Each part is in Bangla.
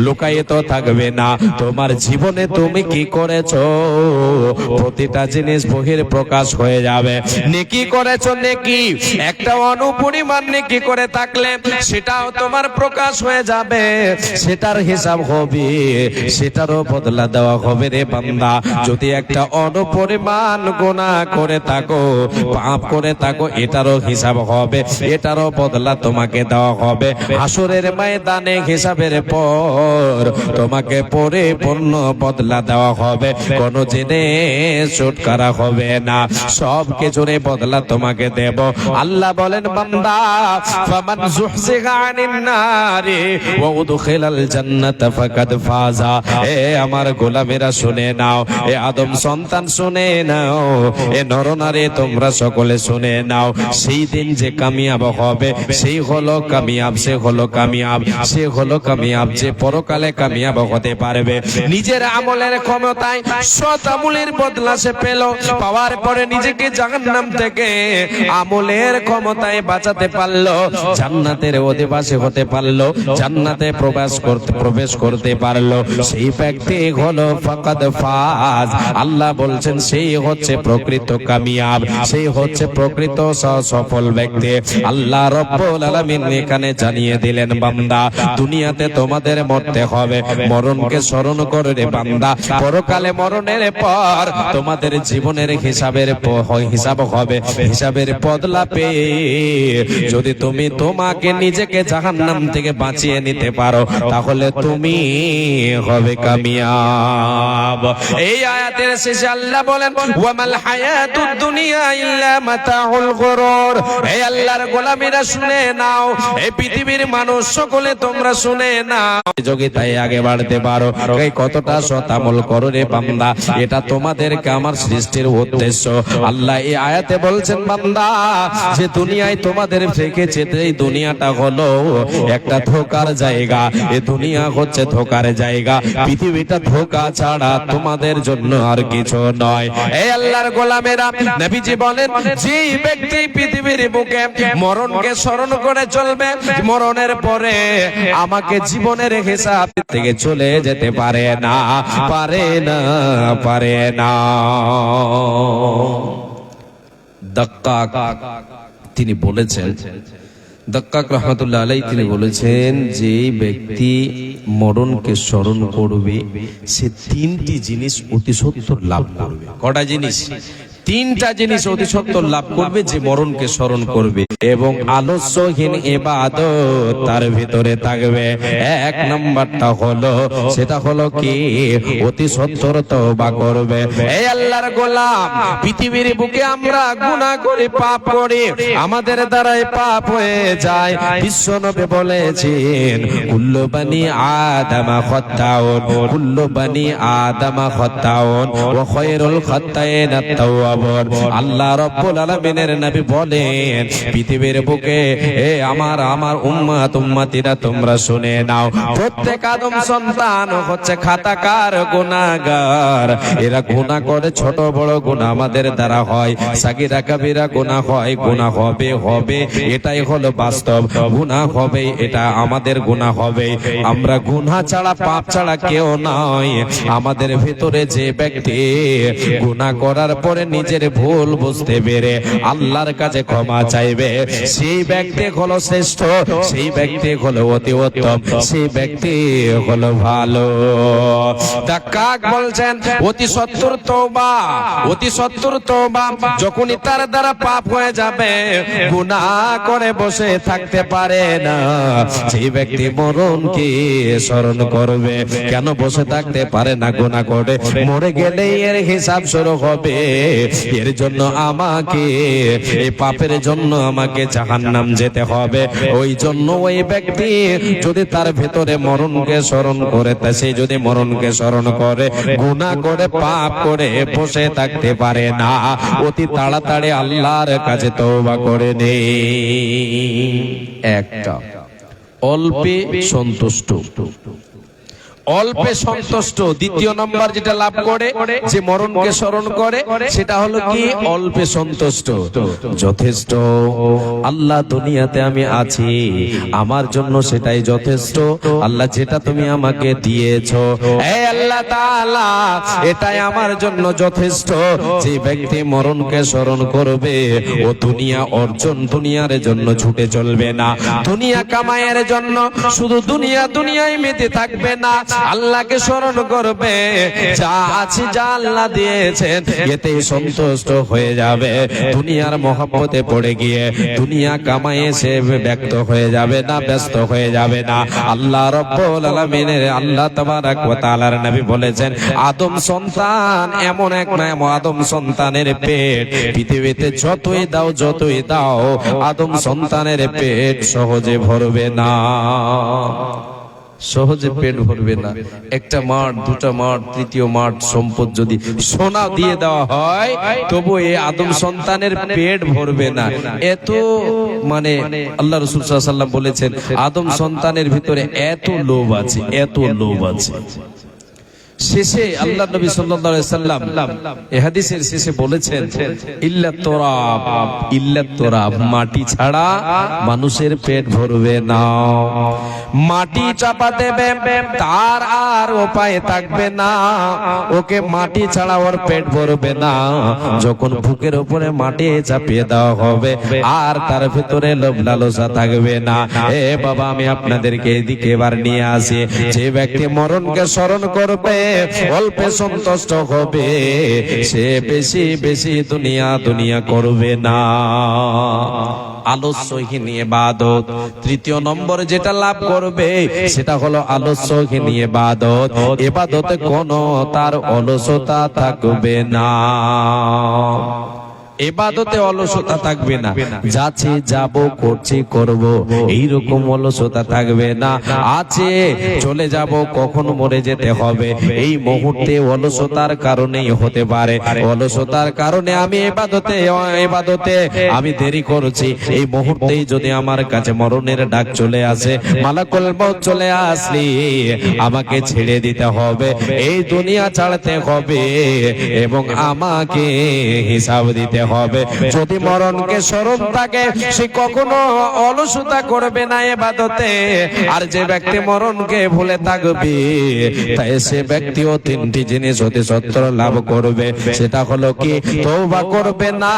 লুকায়ে তো থাকবে না। তোমার জীবনে তুমি কি করেছো প্রতিটা জিনিস বহির প্রকাশ হয়ে যাবে। নেকি করেছো, নেকি একটা অনুপরিমাণ নেকি করে থাকলে সেটাও তোমার প্রকাশ হয়ে যাবে, সেটার হিসাব হবে, সেটারও বদলা দেওয়া হবে রে বান্দা। যদি একটা অনুপরিমাণ গুনাহ করে থাকো, পাপ করে থাকো, এটারও হিসাব হবে, এটারও বদলা তোমাকে দেওয়া হবে। হাসরের ময়দানে হিসাবের পর তোমাকে পরিপূর্ণ বদলা দেওয়া হবে, কোনো জিনিস ছুটকারা হবে না, সব কিছুরে বদলা তোমাকে দেব। আল্লাহ বলেন বান্দা, ফামান যুহজিগা আনিন নারি ওয়া উদখিলাল জান্নাতা ফাকাদ ফাজা। এ আমার গোলামেরা শুনে নাও, এ আদম সন্তান শুনে নাও, এ নরনারী তোমরা সকলে শুনে নাও, সেই দিন যে কামিয়াব হবে সেই হলো কামিয়াব, সে হলো কামিয়াব, সে হলো কামিয়াব যে পরকালে কামিয়াব হতে পারবে। নিজের আমলের ক্ষমতায় সৎ আমলের বদলা সে পেল, পাওয়ার পরে নিজেকে জাহান্নাম থেকে আমলের ক্ষমতায় বাঁচাতে পারলো, জান্নাতের অধিবাসী হতে পারলো, জান্নাতে প্রবেশ করতে পারলো, সেই ব্যক্তি হলো ফাকাদ ফাজ। আল্লাহ বলছেন সেই হচ্ছে প্রকৃত কামিয়াব, সেই হচ্ছে প্রকৃত সফল ব্যক্তি। আল্লাহ রব্বুল আলামিন এখানে জানিয়ে দিলেন বান্দা, দুনিয়াতে তোমাদের মরতে হবে, মরণকে স্মরণ করে রে বান্দা, পরকালে মরণের পর তোমাদের জীবনের হিসাব হবে, হিসাবের বদলা পেয়ে যদি তুমি তোমাকে নিজেকে জাহান্নাম থেকে বাঁচিয়ে নিতে পারো তাহলে তুমি হবে কামিয়াব। এই আয়াতের শেষে আল্লাহ বলেন, ওয়ামাল হায়াতুদ দুনিয়া ইল্লা মাতাউল গুরুর। এই আল্লাহর গোলামীরা শুনে নাও, এই পৃথিবীর মানুষ সকলে তোমরা শুনে নাও, যোগিতায় আগে বাড়তে পারো, এই কতটা সৎ আমল করো রে বান্দা, এটা তোমাদেরকে আমার সৃষ্টির উদ্দেশ্য। আল্লাহ এই আয়াতে বলছেন বান্দা, যে দুনিয়ায় তোমাদের রেখেছে, এই দুনিয়াটা হলো একটা ধোকার জায়গা, এই দুনিয়া হচ্ছে ধোকার জায়গা, পৃথিবীটা ধোকা ছাড়া তোমাদের জন্য আর কিছু নয়। এই আল্লাহর গোলামেরা, নবীজি বলেন, যে ব্যক্তি পৃথিবীর বুকে মরণকে স্মরণ করে চলবে, মরণের পরে আমাকে জীবনের হিসাব থেকে চলে যেতে পারে না, পারে না, পারে না। দাক্কাক তিনি বলেছেন, দাক্কাক রহমাতুল্লাহ আলাইহি তিনি বলেছেন, যে ব্যক্তি মরণকে স্মরণ করবে সে তিনটি জিনিস অতি সত্বর লাভ করবে। কটা জিনিস? তিনটা জিনিস অতি সত্বর লাভ করবে যে মরণকে স্মরণ করবে, এবং আলস্যহীন ইবাদত তার ভিতরে থাকবে। এক নাম্বারটা হলো, সেটা হলো কি, অতি সত্বর তওবা করবে। এই আল্লাহর গোলাম, পৃথিবীর বুকে আমরা গুনাহ করি, পাপ করি, আমাদের দ্বারাই পাপ হয়ে যায়। বিশ্বনবী বলেছেন, কুল্লু বানি আদম খাত্তাউন, কুল্লু বানি আদম খাত্তাউন ওয়া খায়রুল খাত্তাইন আত-তাওয়াবুন। আল্লাহ রাব্বুল আলামিনের নবী বলেন, পৃথিবীর বুকে আমার উম্মত উম্মতিরা তোমরা শুনে নাও, প্রত্যেক আদম সন্তান হচ্ছে খাতাকার, গুনাহগার। এরা গুনাহ করে, ছোট বড় গুনাহ আমাদের দ্বারা হয়, সাগীরা কাবীরা গুনাহ হয়, গুনাহ হবে, এটাই হলো বাস্তব, গুনাহ হবে, এটা আমাদের গুনাহ হবে। আমরা গুনাহ ছাড়া, পাপ ছাড়া কেউ নয়। আমাদের ভিতরে যে ব্যক্তি গুনাহ করার পরে নিজের ভুল বুঝতে পেরে আল্লাহর কাছে ক্ষমা চাইবে, সেই ব্যক্তি হলো শ্রেষ্ঠ, সেই ব্যক্তি হলো অতি উত্তম, সেই ব্যক্তি হলো ভালো। দাক্কাক বলছেন, অতি সত্বর তওবা, অতি সত্বর তওবা। যখনই তার দ্বারা পাপ হয়ে যাবে, গুনাহ করে বসে থাকতে পারে না, সেই ব্যক্তি মরণকে স্মরণ করবে। কেন বসে থাকতে পারে না? গুনাহ করে মরে গেলে এর হিসাব শুরু হবে, এর জন্য আমাকে, এই পাপের জন্য আমাকে জাহান্নাম যেতে হবে। ওই জন্য ওই ব্যক্তি যদি তার ভেতরে মরণকে স্মরণ করে, তা সে যদি মরণকে স্মরণ করে, গুনাহ করে, পাপ করে বসে থাকতে পারে না, অতি তাড়াতাড়ি আল্লাহর কাছে তওবা করে নে। একটা অল্পে সন্তুষ্ট, অল্পে সন্তুষ্ট। দ্বিতীয় নাম্বার যেটা লাভ করে যে মরণকে স্মরণ করে সেটা হলো কি অল্পে সন্তুষ্ট। যথেষ্ট, আল্লাহ দুনিয়াতে আমি আছি, আমার জন্য সেটাই যথেষ্ট। আল্লাহ যেটা তুমি আমাকে দিয়েছো, এই আল্লাহ তাআলা এটাই আমার জন্য যথেষ্ট। যে ব্যক্তি মরণকে স্মরণ করবে ও দুনিয়া অর্জন, দুনিয়ার জন্য ছুটে চলবে না, দুনিয়া কামাইয়ের জন্য শুধু দুনিয়ায় মেতে থাকবে না, আল্লাহকে স্মরণ করবে। যা আছে, যা আল্লাহ দিয়েছেন এতে সন্তুষ্ট হয়ে যাবে। দুনিয়ার মহব্বতে পড়ে গিয়ে দুনিয়া কামাইয়ে সে ব্যক্ত হয়ে যাবে না, ব্যস্ত হয়ে যাবে না। আল্লাহ রাব্বুল আলামিনের, আল্লাহ তাবারাক ওয়া তাআলার নবী বলেছেন, আদম সন্তান এমন এক নাম, আদম সন্তানের পেট পৃথিবীতে যতই দাও আদম সন্তানের পেট সহজে ভরবে না, সহজে পেট ভরবে না। একটা মাঠ, দুটা মাঠ, তৃতীয় মাঠ সম্পদ যদি সোনা দিয়ে দেওয়া হয় তবু এই আদম সন্তানের পেট ভরবে না। এত মানে আল্লাহ রাসূল সাল্লাল্লাহু আলাইহি ওয়াসাল্লাম বলেছেন আদম সন্তানের ভিতরে এত লোভ আছে, এত লোভ আছে। শেষে আল্লাহ নবী সাল্লাল্লাহু আলাইহি ওয়াসাল্লাম এই হাদিসের শেষে বলেছেন, ইল্লাত তুরাব, মাটি ছাড়া মানুষের পেট ভরবে না। মাটি চাপা দেবে তার আর উপায় থাকবে না, ওকে মাটি ছাড়া ওর পেট ভরবে না। যখন বুকের উপরে মাটি চাপিয়ে দেওয়া হবে আর তার ভিতরে লোভ লালসা থাকবে না। এ বাবা, আমি আপনাদেরকে এদিকে এবার নিয়ে আসি। যে ব্যক্তি মরণকে স্মরণ করবে, অল্পে সন্তুষ্ট হবে, সে বেশি বেশি দুনিয়া করবে না। আলস্যহীন ইবাদত, তৃতীয় নম্বর যেটা লাভ করবে সেটা হলো আলস্যহীন ইবাদত। ইবাদতে কোনো তার অলসতা থাকবে না, ইবাদতে অলসতা থাকবে না। যাচ্ছি, যাব, করছি, করব, এইরকম অলসতা থাকবে না। আছে, চলে যাব, কখন মরে যেতে হবে, এই মুহূর্তে অলসতার কারণেই হতে পারে। অলসতার কারণে আমি ইবাদতে আমি দেরি করছি। এই মুহূর্তেই যদি আমার কাছে মরণের ডাক চলে আসে, মালাকুল মউত চলে আসলে আমাকে ছেড়ে দিতে হবে, এই দুনিয়া ছাড়তে হবে এবং আমাকে হিসাব দিতে হবে। যদি মরণকে স্মরণ থাকে সে কখনো অলসতা করবে না ইবাদতে। আর যে ব্যক্তি মরণকে ভুলে থাকবে তাই সে ব্যক্তিও তিনটি জিনিস হতে সত্তর লাভ করবে। সেটা হলো কি, তওবা করবে না,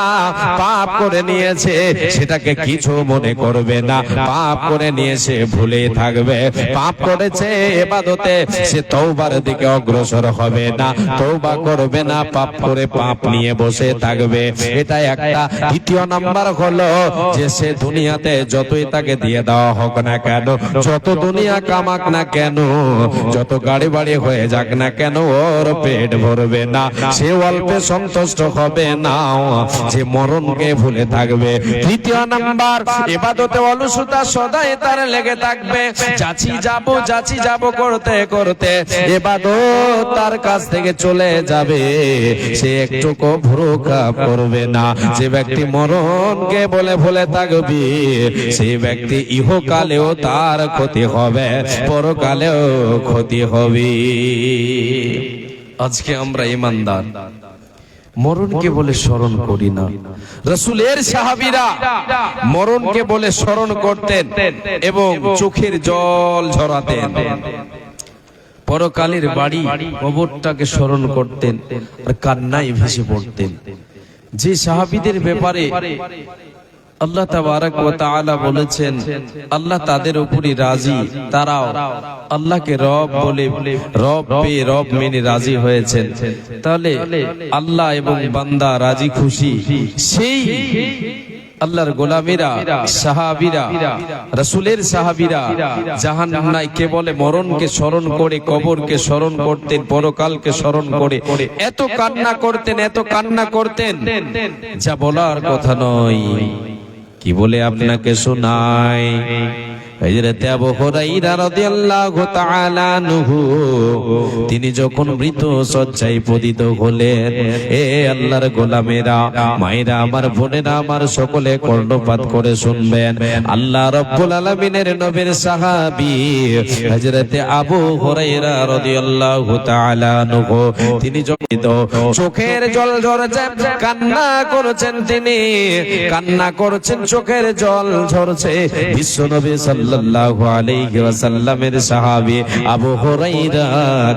পাপ করে নিয়েছে সেটাকে কিছু মনে করবে না, পাপ করে নিয়েছে ভুলে থাকবে। পাপ করেছে ইবাদতে, সে তওবার দিকে অগ্রসর হবে না, তওবা করবে না, পাপ করে পাপ নিয়ে বসে থাকবে। এটা একটা। দ্বিতীয় নাম্বার হলো যে সে দুনিয়াতে যতই তাকে দিয়ে দেওয়া হোক না কেন, যত দুনিয়া কামাক না কেন, যত গাড়ি বাড়ি হয়ে যাক না কেন, ওর পেট ভরবে না, সে অল্পে সন্তুষ্ট হবে না, যে মরণকে ভুলে থাকবে। তৃতীয় নাম্বার, ইবাদতে অলসতা সদাই তার লেগে থাকবে। যাচ্ছি যাব করতে করতে ইবাদত তার কাছ থেকে চলে যাবে, সে একটুকু ভ্রুক্ষেপ করবে না। যে ব্যক্তি মরণকে বলে ভুলে থাকবে সেই ব্যক্তি ইহকালেও তার ক্ষতি হবে, পরকালেও ক্ষতি হবে। আজকে আমরা ঈমানদার মরণকে বলে স্মরণ করি না। রাসূলের সাহাবীরা মরণকে বলে স্মরণ করতেন এবং চোখের জল ঝরাতেন, পরকালের বাড়ি কবরটাকে স্মরণ করতেন আর কান্নায় ভেসে পড়তেন। যে সাহাবীদের ব্যাপারে আল্লাহ তাবারক ওয়া তাআলা বলেছেন আল্লাহ তাদের উপরই রাজি, তারাও আল্লাহকে রব বলে রব মেনে রাজি হয়েছেন। তাহলে আল্লাহ এবং বান্দা রাজি খুশি, সেই আল্লাহর গোলামীরা, সাহাবীরা, রাসূলের সাহাবীরা জাহান্নামে কেবল মরণকে স্মরণ করে, কবরকে স্মরণ করতেন, পরকালকে স্মরণ করে এত কান্না করতেন যা বলার কথা নয়। কি বলে আপনাকে শোনাই, হযরত আবু হুরায়রা রাদিয়াল্লাহু তাআলা আনহু তিনি যখন মৃত শয্যায় পতিত হলেন, এ আল্লাহর গোলামেরা, মায়েরা আমার, বোনেরা আমার, সকলে কর্ণপাত করে শুনবেন। আল্লাহ রাব্বুল আলামিনের নবীর সাহাবী হযরত আবু হুরায়রা রাদিয়াল্লাহু তাআলা আনহু তিনি চোখের জল ঝরছে, কান্না করছেন, তিনি কান্না করছেন, চোখের জল ঝরছে। বিশ্বনবী সাল্লাল্লাহু আলাইহি ওয়াসাল্লামের সাহাবী আবু হুরায়রা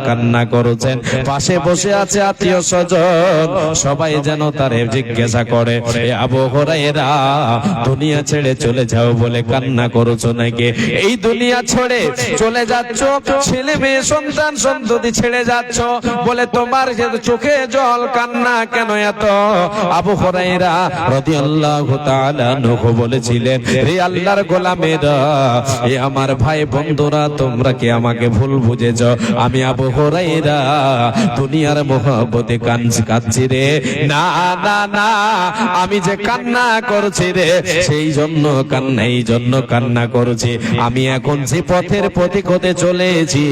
কান্না করছেন, পাশে বসে আছে আত্মীয় স্বজন, সবাই যেন তারে জিজ্ঞাসা করে, এ আবু হুরায়রা দুনিয়া ছেড়ে চলে যাও বলে কান্না করছো নাকি? এই দুনিয়া ছেড়ে চলে যাচ্ছ, ছেলে মেয়ে সন্তান সন্ততি ছেড়ে যাচ্ছ বলে তোমার চোখে জল, কান্না কেন এত? আবু হুরায়রা রাদিয়াল্লাহু তাআলা আনহু বলেছিলেন, হে আল্লাহর গোলামেরা, এ আমার ভাই বন্ধুরা, তোমরা কি আমাকে ভুল বুঝেছো? আমি আবু হুরায়রা দুনিয়ার মহব্বতে কাঁদছি রে। না না না, আমি যে কান্না করছি রে, সেই জন্য কান্না, এই জন্য কান্না করছি। আমি এখন যে পথের পথিক হতে চলেছি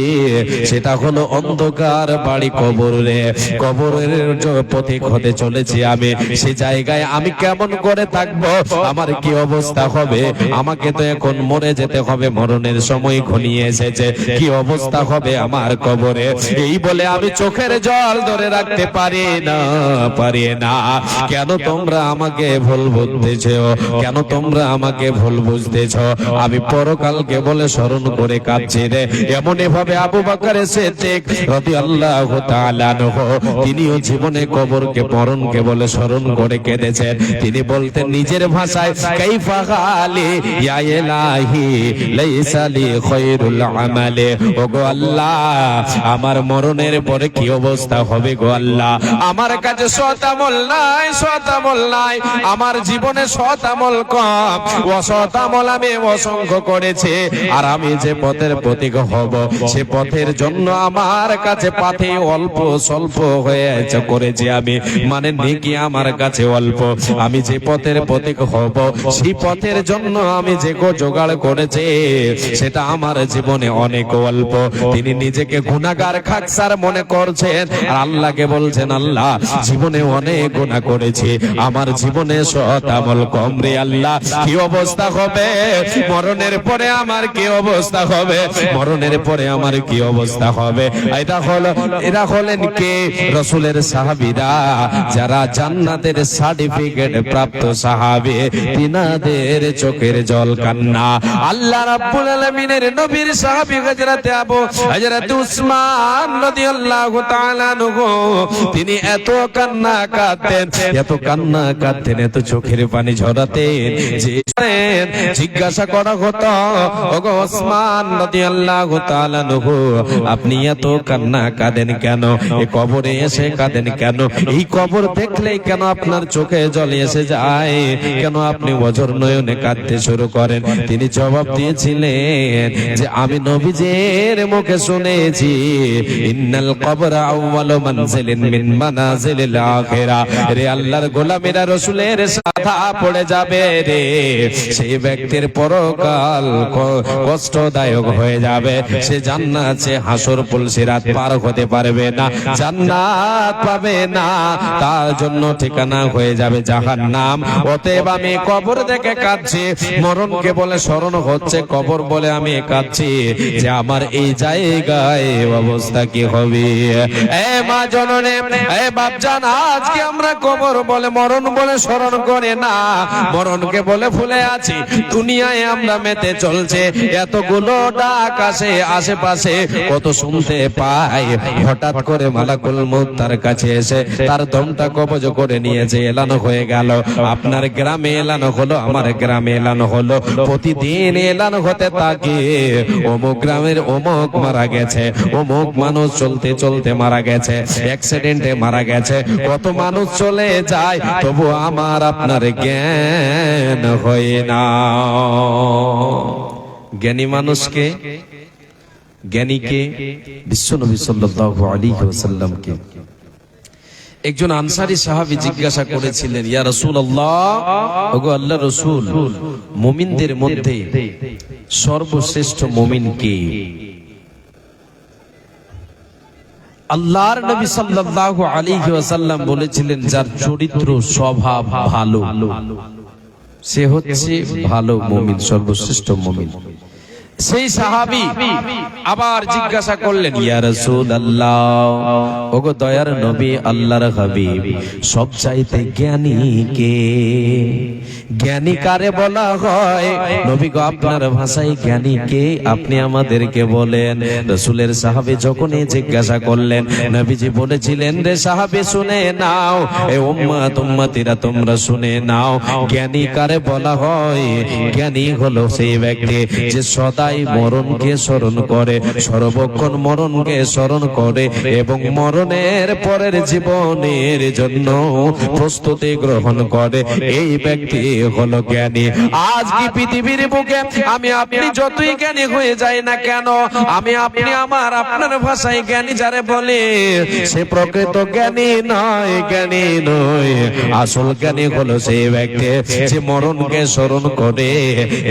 সেটা হলো অন্ধকার বাড়ি কবর রে। কবরের পথিক হতে চলেছি আমি। সে জায়গায় আমি কেমন করে থাকবো? আমার কি অবস্থা হবে? আমাকে তো এখন মরে যেতে হবে, মরণের সময় ঘনিয়ে এসেছে। কি অবস্থা হবে আমার কবরে? এই বলে আমি চোখের জল ধরে রাখতে পারি না। কেন তোমরা আমাকে ভুল বুঝতেছো? কেন তোমরা আমাকে ভুল বুঝতেছো? আমি পরকালকে বলে স্মরণ করে কাঁদছি রে। এমন ভাবে আবু বকর সিদ্দিক রাদিয়াল্লাহু তাআলা আনহু তিনিও জীবনে কবরকে, মরণকে বলে স্মরণ করে কেঁদেছেন। তিনি বলতেন নিজের ভাষায়, কাইফা হালি ইয়া ইলাহি লাইসা লি খায়রুল আমালি। ও গো আল্লাহ, আমার মরণের পরে কি অবস্থা হবে গো আল্লাহ? আমার কাছে সৎ আমল নাই, আমার জীবনে সৎ আমল কম, অসৎ আমল আমি অসংখ্য করেছি। আর আমি যে পথের পথিক হব, সে পথের জন্য আমার কাছে পাথে অল্প স্বল্প হয়েছে করেছি আমি, মানে নেকি আমার কাছে অল্প। আমি যে পথের পথিক হব, সেই পথের জন্য আমি যে জোগাড় করেছি সেটা আমার জীবনে অনেক অল্প। তিনি নিজেকে গুনাহগার খাকসার মনে করছেন, আর আল্লাহকে বলছেন, আল্লাহ জীবনে অনেক গুনাহ করেছি, আমার জীবনে সৎ আমল কম রে আল্লাহ। কি অবস্থা হবে মরণের পরে? আমার কি অবস্থা হবে মরণের পরে? আমার কি অবস্থা হবে? এরা হলেন কে? রাসূলের সাহাবীরা, যারা জান্নাতের সার্টিফিকেট প্রাপ্ত সাহাবী। তিনাদের চোখের জল কান্না। আল্লাহ রাব্বুল আলামিনের নবীর সাহাবী হযরত উসমান রাদিয়াল্লাহু তাআলা আনহু তিনি এত কান্না কাঁদতেন, এত চোখের পানি ঝরাতেন যে জিজ্ঞাসা করা হতো, ওগো ওসমান রাদিয়াল্লাহু তাআলা আনহু, আপনি এত কান্না কাঁদেন কেন? এই কবরে এসে কাঁদেন কেন? এই কবর দেখলেই কেন আপনার চোখে জল এসে যায়? কেন আপনি অঝর নয়নে কাঁদতে শুরু করেন? তিনি জবাব দিয়েছিলেন যে আমি নবীজির মুখে শুনেছি, ইন্নাল কবরা আউয়ালু মানজিলিন মিন মানাজিলিল আখিরা। রে আল্লাহর গোলামেরা, রাসূলের সাথা পড়ে যাবে রে, সেই ব্যক্তির পরকাল কষ্টদায়ক হয়ে যাবে। সে জান্নাতে হাসর পুলসিরাত পার হতে পারবে না, জান্নাত পাবে না, তার জন্য ঠিকানা হয়ে যাবে জাহান্নাম। অতএব আমি কবর দেখে কাঁদছি, মরণকে বলে স্মরণ হচ্ছে, কবর বলে আমি কাঁদছি যে আমার এই জায়গায় অবস্থা কি হবে। এ মা জননী, এ বাপজান, আজকে আমরা কবর বলে, মরণ বলে স্মরণ করে না, মরণকে বলে ভুলে আছি। দুনিয়ায় আমরা মেতে চলছে, এতগুলো ডাক আসে আশেপাশে, কত শুনতে পাই। হঠাৎ করে মালাকুল মউত তার কাছে এসে তার দমটা কবজ করে নিয়েছে, এলানো হয়ে গেল। আপনার গ্রামে এলানো হলো, আমার গ্রামে এলানো হলো, প্রতিদিন এলানো হতে থাকে, অমুক গ্রামের অমুক মারা গেছে, অমুক মানুষ চলতে চলতে মারা গেছে, অ্যাক্সিডেন্টে মারা গেছে। কত মানুষ চলে যায়, তবু আমার আপনার জ্ঞান হয় না। জ্ঞানী মানুষকে, জ্ঞানীকে, বিশ্বনবী সাল্লাল্লাহু আলাইহি ওয়াসাল্লামকে একজন আনসারী সাহাবী জিজ্ঞাসা করেছিলেন, ইয়া রাসূলুল্লাহ, ওগো আল্লাহর রাসূল, মুমিনদের মধ্যে সর্বশ্রেষ্ঠ মুমিন কে? আল্লাহর নবী সাল্লাল্লাহু আলাইহি ওয়াসাল্লাম বলেছিলেন, যার চরিত্র স্বভাব ভালো, সে হচ্ছে ভালো মুমিন, সর্বশ্রেষ্ঠ মুমিন। সেই সাহাবী আবার জিজ্ঞাসা করলেন, ইয়া রাসূলুল্লাহ, ওগো দয়ার নবী, আল্লাহর হাবিব, সবচাইতে জ্ঞানী কে? জ্ঞানী কারে বলা হয়? নবী গো, আপনার ভাষায় জ্ঞানী কে, আপনি আমাদেরকে বলেন। রাসূলের সাহাবী যখন জিজ্ঞাসা করলেন, নবীজি বলেছিলেন, রে সাহাবী শুনে নাও, এ উম্মত উম্মতিরা তোমরা শুনে নাও, জ্ঞানী কারে বলা হয়? জ্ঞানী হলো সেই ব্যক্তি যে সদাই মরণকে স্মরণ করে, সর্বক্ষণ মরণকে স্মরণ করে এবং মরণের পরের জীবনের জন্য প্রস্তুতি গ্রহণ করে, এই ব্যক্তি হলো জ্ঞানী। আজ কি পৃথিবীর বুকে আমি আপনি যতই জ্ঞানী হয়ে যাই না কেন, আমি আপনি আমার আপনার ভাষায় জ্ঞানী যারে বলে, সে প্রকৃত জ্ঞানী নয়, জ্ঞানী নয়। আসল জ্ঞানী হলো সেই ব্যক্তি যে মরণকে স্মরণ করে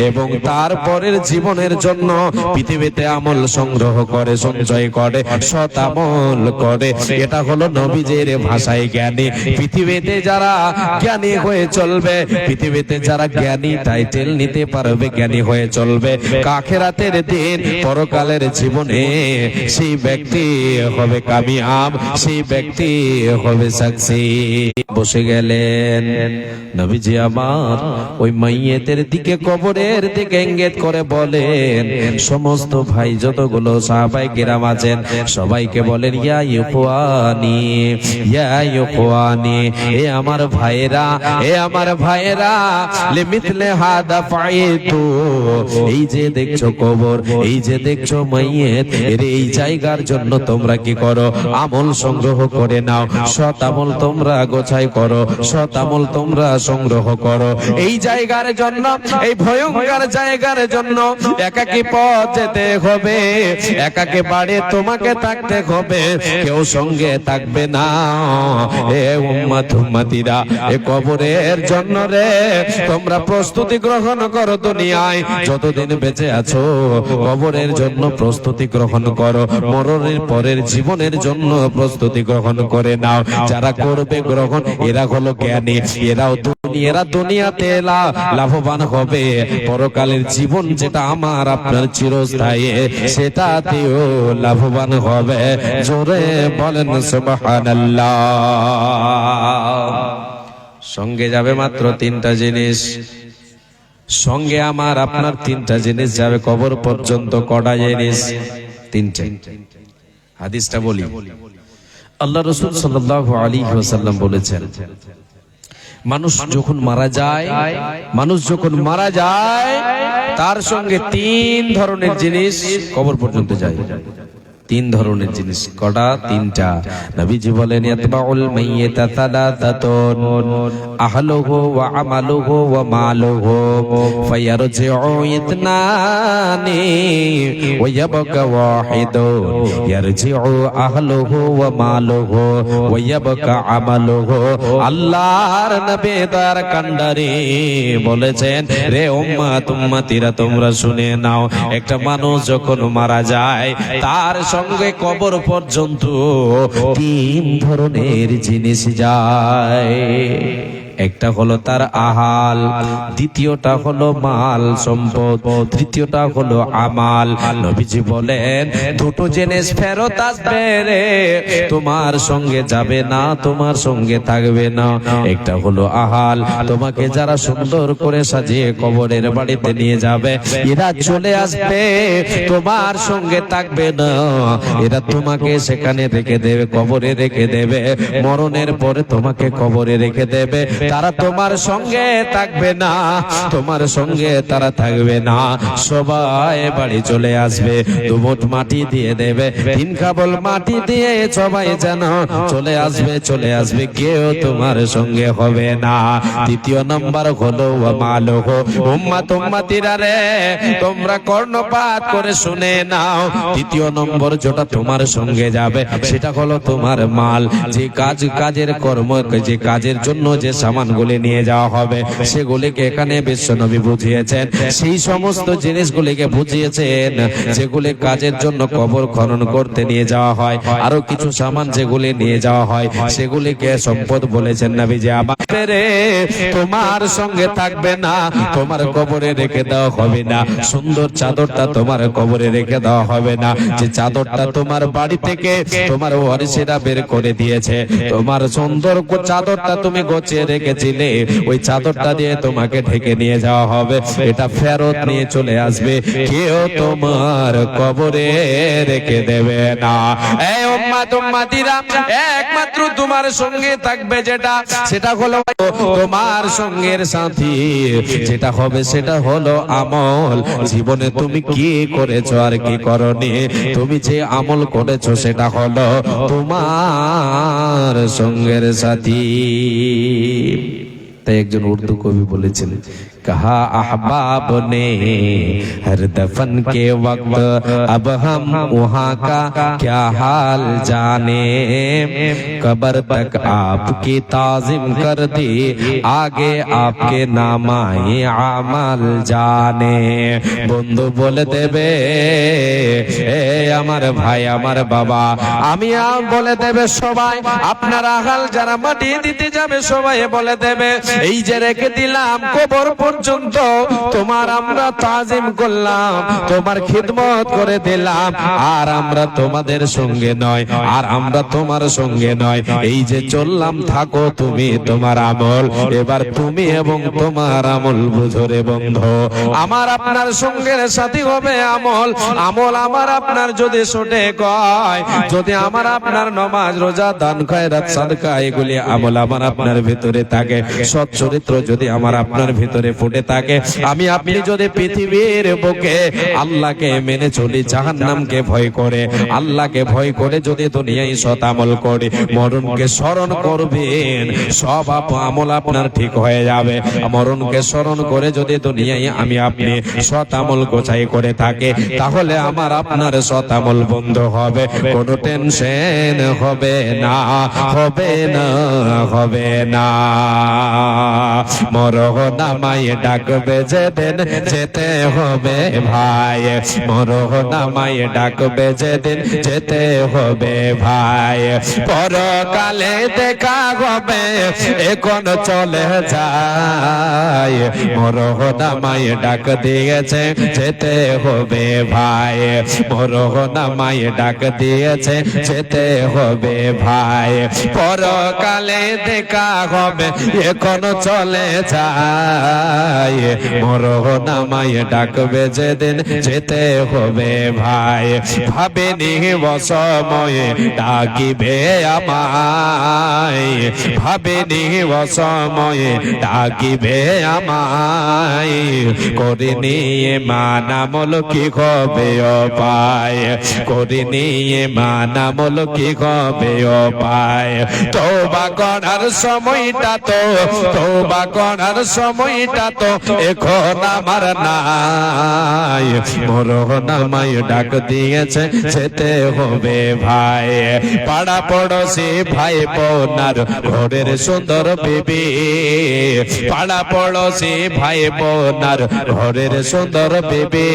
এবং তারপরের জীবনের জন্য পৃথিবীতে আমল সংগ্রহ করে, সঞ্চয় করে, সৎ আমল করে। এটা হলো নবীজির ভাষায় জ্ঞানী। পৃথিবীতে যারা জ্ঞানী হয়ে চলবে, পৃথিবীতে যারা জ্ঞানী টাইটেল নিতে পারবে, জ্ঞানী হয়ে চলবে, আখিরাতের দিন পরকালের জীবনে সেই ব্যক্তি হবে কামিয়াব, সেই ব্যক্তি হবে সাকসেস। বসে গেলেন নবীজি আমার ওই মাইয়েতের দিকে, কবরের দিকে ইঙ্গিত করে বলেন, সমস্ত ভাই যতগুলো সাহাবায়ে কেরাম আছেন সবাইকে বলেন, ইয়া ইখওয়ানি, ইয়া ইখওয়ানি, এ আমার ভাইরা, এ আমার ভাইরা, লিমিথলে হাদা ফাইতু, এই যে দেখছো কবর, এই যে দেখছো মাইয়েত, এর এই জায়গার জন্য তোমরা কি করো? আমল সংগ্রহ করে নাও, সৎ আমল তোমরা গোছাই করো, সৎ আমল তোমরা সংগ্রহ করো। এই জায়গার জন্য, এই ভয়ঙ্কর জায়গার জন্য একাকী পথ যেতে হবে, একাকী বাড়ি তোমাকে থাকতে হবে, কেউ সঙ্গে থাকবে না। এ উম্মত উম্মতিরা, এ কবরের জন্য রে তোমরা প্রস্তুতি গ্রহণ করো। দুনিয়ায় যতদিন বেঁচে আছো কবরের জন্য প্রস্তুতি গ্রহণ করো, মরণের পরের জীবনের জন্য প্রস্তুতি গ্রহণ করে নাও। যারা করবে গ্রহণ, এরা হলো জ্ঞানী, এরা দুনিয়াতে লাভবান হবে, পরকালের জীবন যেটা আমার আপনার চিরস্থায়ী, সেটাতেও লাভবান হবে। জোরে বলেন সুবহানাল্লাহ। সঙ্গে যাবে মাত্র তিনটা জিনিস, সঙ্গে আমার আপনার তিনটা জিনিস যাবে কবর পর্যন্ত। কটা জিনিস? তিনটে। হাদিসটা বলি, আল্লাহ রাসূল সাল্লাল্লাহু আলাইহি ওয়াসাল্লাম বলেছেন, মানুষ যখন মারা যায়, মানুষ যখন মারা যায়, তার সঙ্গে তিন ধরনের জিনিস কবর পর্যন্ত যায়। তিন ধরনের জিনিস। কটা? তিনটা। নবীজি বলেন, ইয়াতবাউল মাইয়িতা সালাসাতুন, আহলুহু ওয়া আমালুহু ওয়া মালুহু, ফায়ারজিউ ইতনানি ওয়া ইয়াবকা ওয়াহিদুন, ইয়ারজিউ আহলুহু ওয়া মালুহু ওয়া ইয়াবকা আমালুহু। আল্লাহর নবী তার কান্ডারি বলেছেন, রে উম্মত উম্মতিরা তোমরা শুনে নাও, একটা মানুষ যখন মারা যায়, তার সঙ্গে কবর পর্যন্ত তিন ধরনের জিনিস যায়। একটা হলো তার আহাল, দ্বিতীয়টা হলো মাল সম্পদ, তৃতীয়টা হলো আমাল। নবীজি বলেন, দুটো জিনিস ফেরত আসবে রে, তোমার সঙ্গে যাবে না, তোমার সঙ্গে থাকবে না। একটা হলো আহাল, তোমাকে যারা সুন্দর করে সাজিয়ে কবরের বাড়িতে নিয়ে যাবে, এরা চলে আসবে, তোমার সঙ্গে থাকবে না, এরা তোমাকে সেখানে রেখে দেবে, কবরে রেখে দেবে, মরণের পরে তোমাকে কবরে রেখে দেবে। তারা তোমার সঙ্গে থাকবে না, তোমার সঙ্গে তারা থাকবে না। সবাই বাড়ি চলে আসবে, দুমুঠ মাটি দিয়ে দেবে, তিন কাবল মাটি দিয়ে সবাই যেন চলে আসবে, চলে আসবে, কেউ তোমার সঙ্গে হবে না। তৃতীয় নম্বর হলো মালহ। উম্মাত উম্মাতিরা রে, তোমরা কর্ণপাত করে শুনে নাও। তৃতীয় নম্বর যেটা তোমার সঙ্গে যাবে সেটা হলো তোমার মাল। যে কাজের কর্ম, যে কাজের জন্য যে সামানগুলি নিয়ে যাওয়া হবে সেগুলিকে এখানে বিশ্বনবী বুঝিয়েছেন। সেই সমস্ত জিনিসগুলিকে বুঝিয়েছেন যেগুলি কাজের জন্য কবর খনন করতে নিয়ে যাওয়া হয়। আরো কিছু সামান যেগুলি নিয়ে যাওয়া হয় সেগুলিকে সম্পদ বলেছেন নবী যে আমাদের তোমার সঙ্গে থাকবে না, তোমার কবরে রেখে দেওয়া হবে না। সুন্দর চাদরটা তোমার কবরে রেখে দেওয়া হবে না, যে চাদরটা তোমার বাড়ি থেকে তোমার ওয়ারিসেরা বের করে দিয়েছে, তোমার সুন্দর চাদরটা তুমি গোছিয়ে রেখেছিলে, ওই চাদরটা দিয়ে তোমাকে ঢেকে নিয়ে যাওয়া হবে। এটা ফেরত নিয়ে চলে আসবে, কেউ তোমার কবরে রেখে দেবে না। এই উম্মাত উম্মাতিরা, একমাত্র তোমার সঙ্গে থাকবে যেটা, সেটা হলো তোমার সঙ্গের সাথী। যেটা হবে সেটা হলো আমল। জীবনে তুমি কি করেছো আর কি করনি, তুমি যে আমল করেছো সেটা হলো তোমার সঙ্গের সাথী। তাই একজন উর্দু কবি বলেছেন, कहा अहबाब ने हर दफन के वक्त, अब हम वहाँ का क्या हाल जाने, कब्र तक आपकी ताज़ीम कर दी, आगे आपके नामाए आमल जाने। বন্ধু বলে দেবে, এ আমার ভাই আমার বাবা, আমি বলে দেবে সবাই, আপনারা হাল যারা মাটি দিতে যাবে সবাই বলে দেবে, এই যে রেখে দিলাম কবর পর্যন্ত তোমার আমরা তাজিম করলাম, তোমার খিদমত করে দিলাম, আর আমরা তোমাদের সঙ্গে নয়, আর আমরা তোমার সঙ্গে নয়, এই যে চললাম থাকো তুমি তোমার আমল। এবার তুমি এবং তোমার আমল বুঝো রে বন্ধু। আমার আপনার সঙ্গের সাথী হবে আমল। আমল আমার আপনার যদি ছুটে গয়, যদি আমার আপনার নামাজ রোজা দান খয়রাত সাদকা এগুলি আমল আমার আপনার ভিতরে থাকে, সৎ চরিত্র যদি আমার আপনার ভিতরে ফুটে থাকে, আমি আপনি যদি পৃথিবীর বুকে আল্লাহকে মেনে চলি, জাহান্নামকে ভয় করে, আল্লাহকে ভয় করে যদি দুনিয়ায় সৎ আমল করি, মরণকে স্মরণ করবেন, সব আমল আপনার ঠিক হয়ে যাবে। মরণকে স্মরণ করে যদি দুনিয়ায় আমি আপনি সৎ আমল গোছাই করে থাকে, তাহলে আমার আপনার সৎ আমল বন্ধ হবে, কোনো টেনশন হবে না, হবে না, হবে না। মরহনামায় ডাকবে যেদিন যেতে হবে ভাই, মরহনামায় ডাকবে যেদিন যেতে হবে ভাই, পরকালে দেখা হবে এখন চলে যায়, মরহনামায় ডাক দিয়েছে যেতে হবে ভাই, মরহনামায় ডাক দিয়েছে যেতে হবে ভাই, পরকালে দেখা হবে এখন চলে যায়, মরহনামায় ডাকবে যেদিন যেতে হবে ভাই, ভাবেনি অসময়ে ডাকিবে আমায়, ভাবেনি অসময়ে ডাকিবে আমায়, করে নিয়ে মানামল কি হবে পায়, করে নিয়ে মানামল কি হবে পায়, তওবা করার সময়টা তো, তওবা করার সময়টা তো এখন আমার নাই, মরহনামায় ডাক দিয়েছে যেতে হবে ভাই, পাড়া পড়োশি ভাই বোনার ঘরের সুন্দর বিবি, পাড়া পড়োশি ভাই বোনার ঘরের সুন্দর বিবি,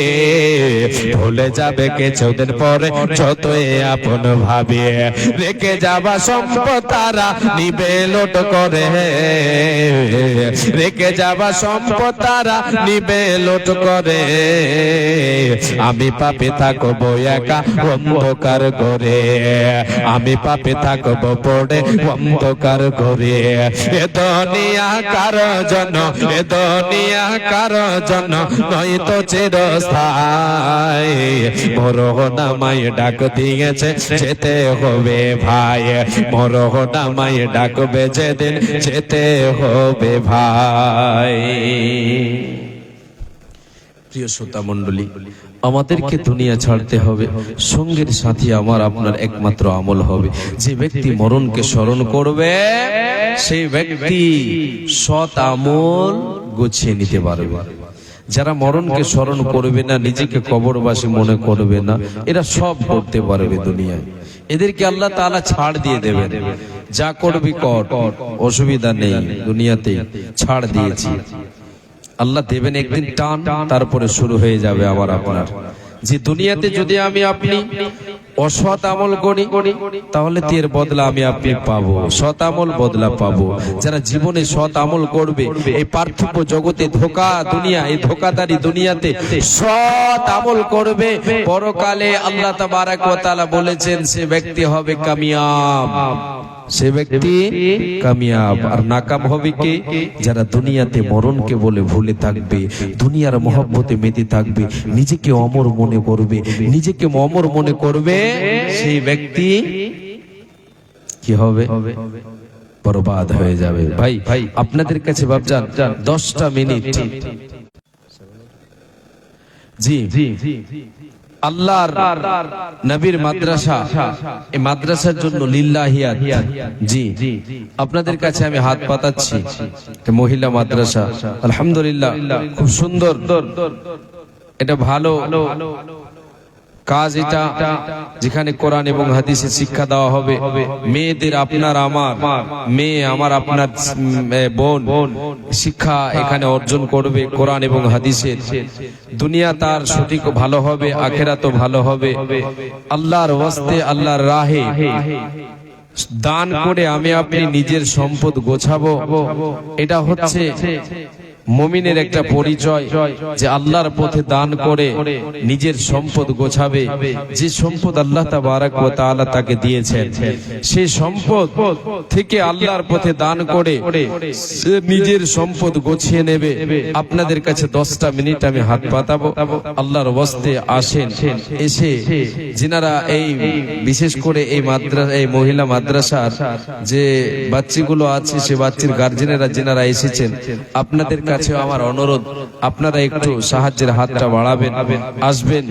ভুলে যাবে কিছুদিন পরে যতই আপন ভাবিয়ে, রেখে যাবা সম্পদ তারা নিবে লোট করে, রেখে যাবা সম্পদ সম্পদ তারা নিবে লুট করে। আমি পাপে থাকবো একা অন্ধকার ঘরে, আমি পাপে থাকবো পড়ে অন্ধকার ঘরে। এ দুনিয়া কারো জন্য, এ দুনিয়া কারো জন্য নয়তো চিরস্থায়ী। মরহনামায় ডাক দিয়েছে যেতে হবে ভাই, মরহনামায় ডাকবে যেদিন যেতে হবে ভাই। প্রিয় শ্রোতা মণ্ডলী, আমাদেরকে দুনিয়া ছাড়তে হবে। সঙ্গের সাথী আমার আপনার একমাত্র আমল হবে। যে ব্যক্তি মরণকে স্মরণ করবে সেই ব্যক্তি সৎ আমল গুছিয়ে নিতে পারবে। যারা মরণকে স্মরণ করবে না, নিজেকে কবরবাসী মনে করবে না, এরা সব করতে পারবে দুনিয়ায়। এদেরকে আল্লাহ তাআলা ছাড় দিয়ে দেবেন, যা করবি কর, অসুবিধা নেই, দুনিয়াতে ছাড় দিয়েছি। আল্লাহ দেবেন একদিন টান, তারপরে শুরু হয়ে যাবে আবার আপনার। যে দুনিয়াতে যদি আমি আপনি অসৎ আমল করি তাহলে এর বদলা আমি আপনি পাবো, সৎ আমল বদলা পাবো। যারা জীবনে সৎ আমল করবে, এই পার্থিব জগতে ধোঁকা দুনিয়া, এই ধোঁকাদারি দুনিয়াতে সৎ আমল করবে, পরকালে আল্লাহ তাবারক ওয়া তাআলা বলেছেন সে ব্যক্তি হবে কামিয়াব, সে ব্যক্তি কামিয়াব। আর নাকাম হবে কে? যারা দুনিয়াতে মরণকে বলে ভুলে থাকবে, দুনিয়ার মহব্বতে মেতে থাকবে, নিজেকে অমর মনে করবে, নিজেকে অমর মনে করবে, সেই ব্যক্তি কি হবে? বরবাদ হয়ে যাবে। ভাই ভাই আপনাদের কাছে ভাবজান 10টা মিনিট, জি আল্লাহর নবীর মাদ্রাসা, এই মাদ্রাসার জন্য লিল্লাহিয়াত, জি আপনাদের কাছে আমি হাত পাতাচ্ছি। মহিলা মাদ্রাসা আলহামদুলিল্লাহ খুব সুন্দর, এটা ভালো কাজ, এটা যেখানে কোরআন এবং হাদিসের শিক্ষা দেওয়া হবে। মেয়েদের আপনার আমার মেয়ে, আমার আপনার বোন শিক্ষা এখানে অর্জন করবে কোরআন এবং হাদিসের। দুনিয়া তার সঠিক ভালো হবে, আখিরাতও ভালো হবে। আল্লাহর ওয়াস্তে, আল্লাহর রাহে দান করে আমি আপনি নিজের সম্পদ গোছাবো। এটা হচ্ছে মুমিনের একটা পরিচয়, যে আল্লাহর পথে দান করে নিজের সম্পদ গোছাবে। যে সম্পদ আল্লাহ তাবারক ওয়া তাআলা তাকে দিয়েছেন, সেই সম্পদ থেকে আল্লাহর পথে দান করে নিজের সম্পদ গোছিয়ে নেবে। আপনাদের কাছে 10টা মিনিট আমি হাত পাতাবো। আল্লাহর ওয়াস্তে আসেন, এসে যিনারা এই বিশেষ করে এই মাদ্রাসা, এই মহিলা মাদ্রাসার যে বাচ্চাগুলো আছে, সে বাচ্চার গার্জেনেরা যিনারা এসেছেন, আপনাদের কাছে আমার অনুরোধ, আপনারা একটু সাহায্যের হাতটা বাড়াবেন, আসবেন,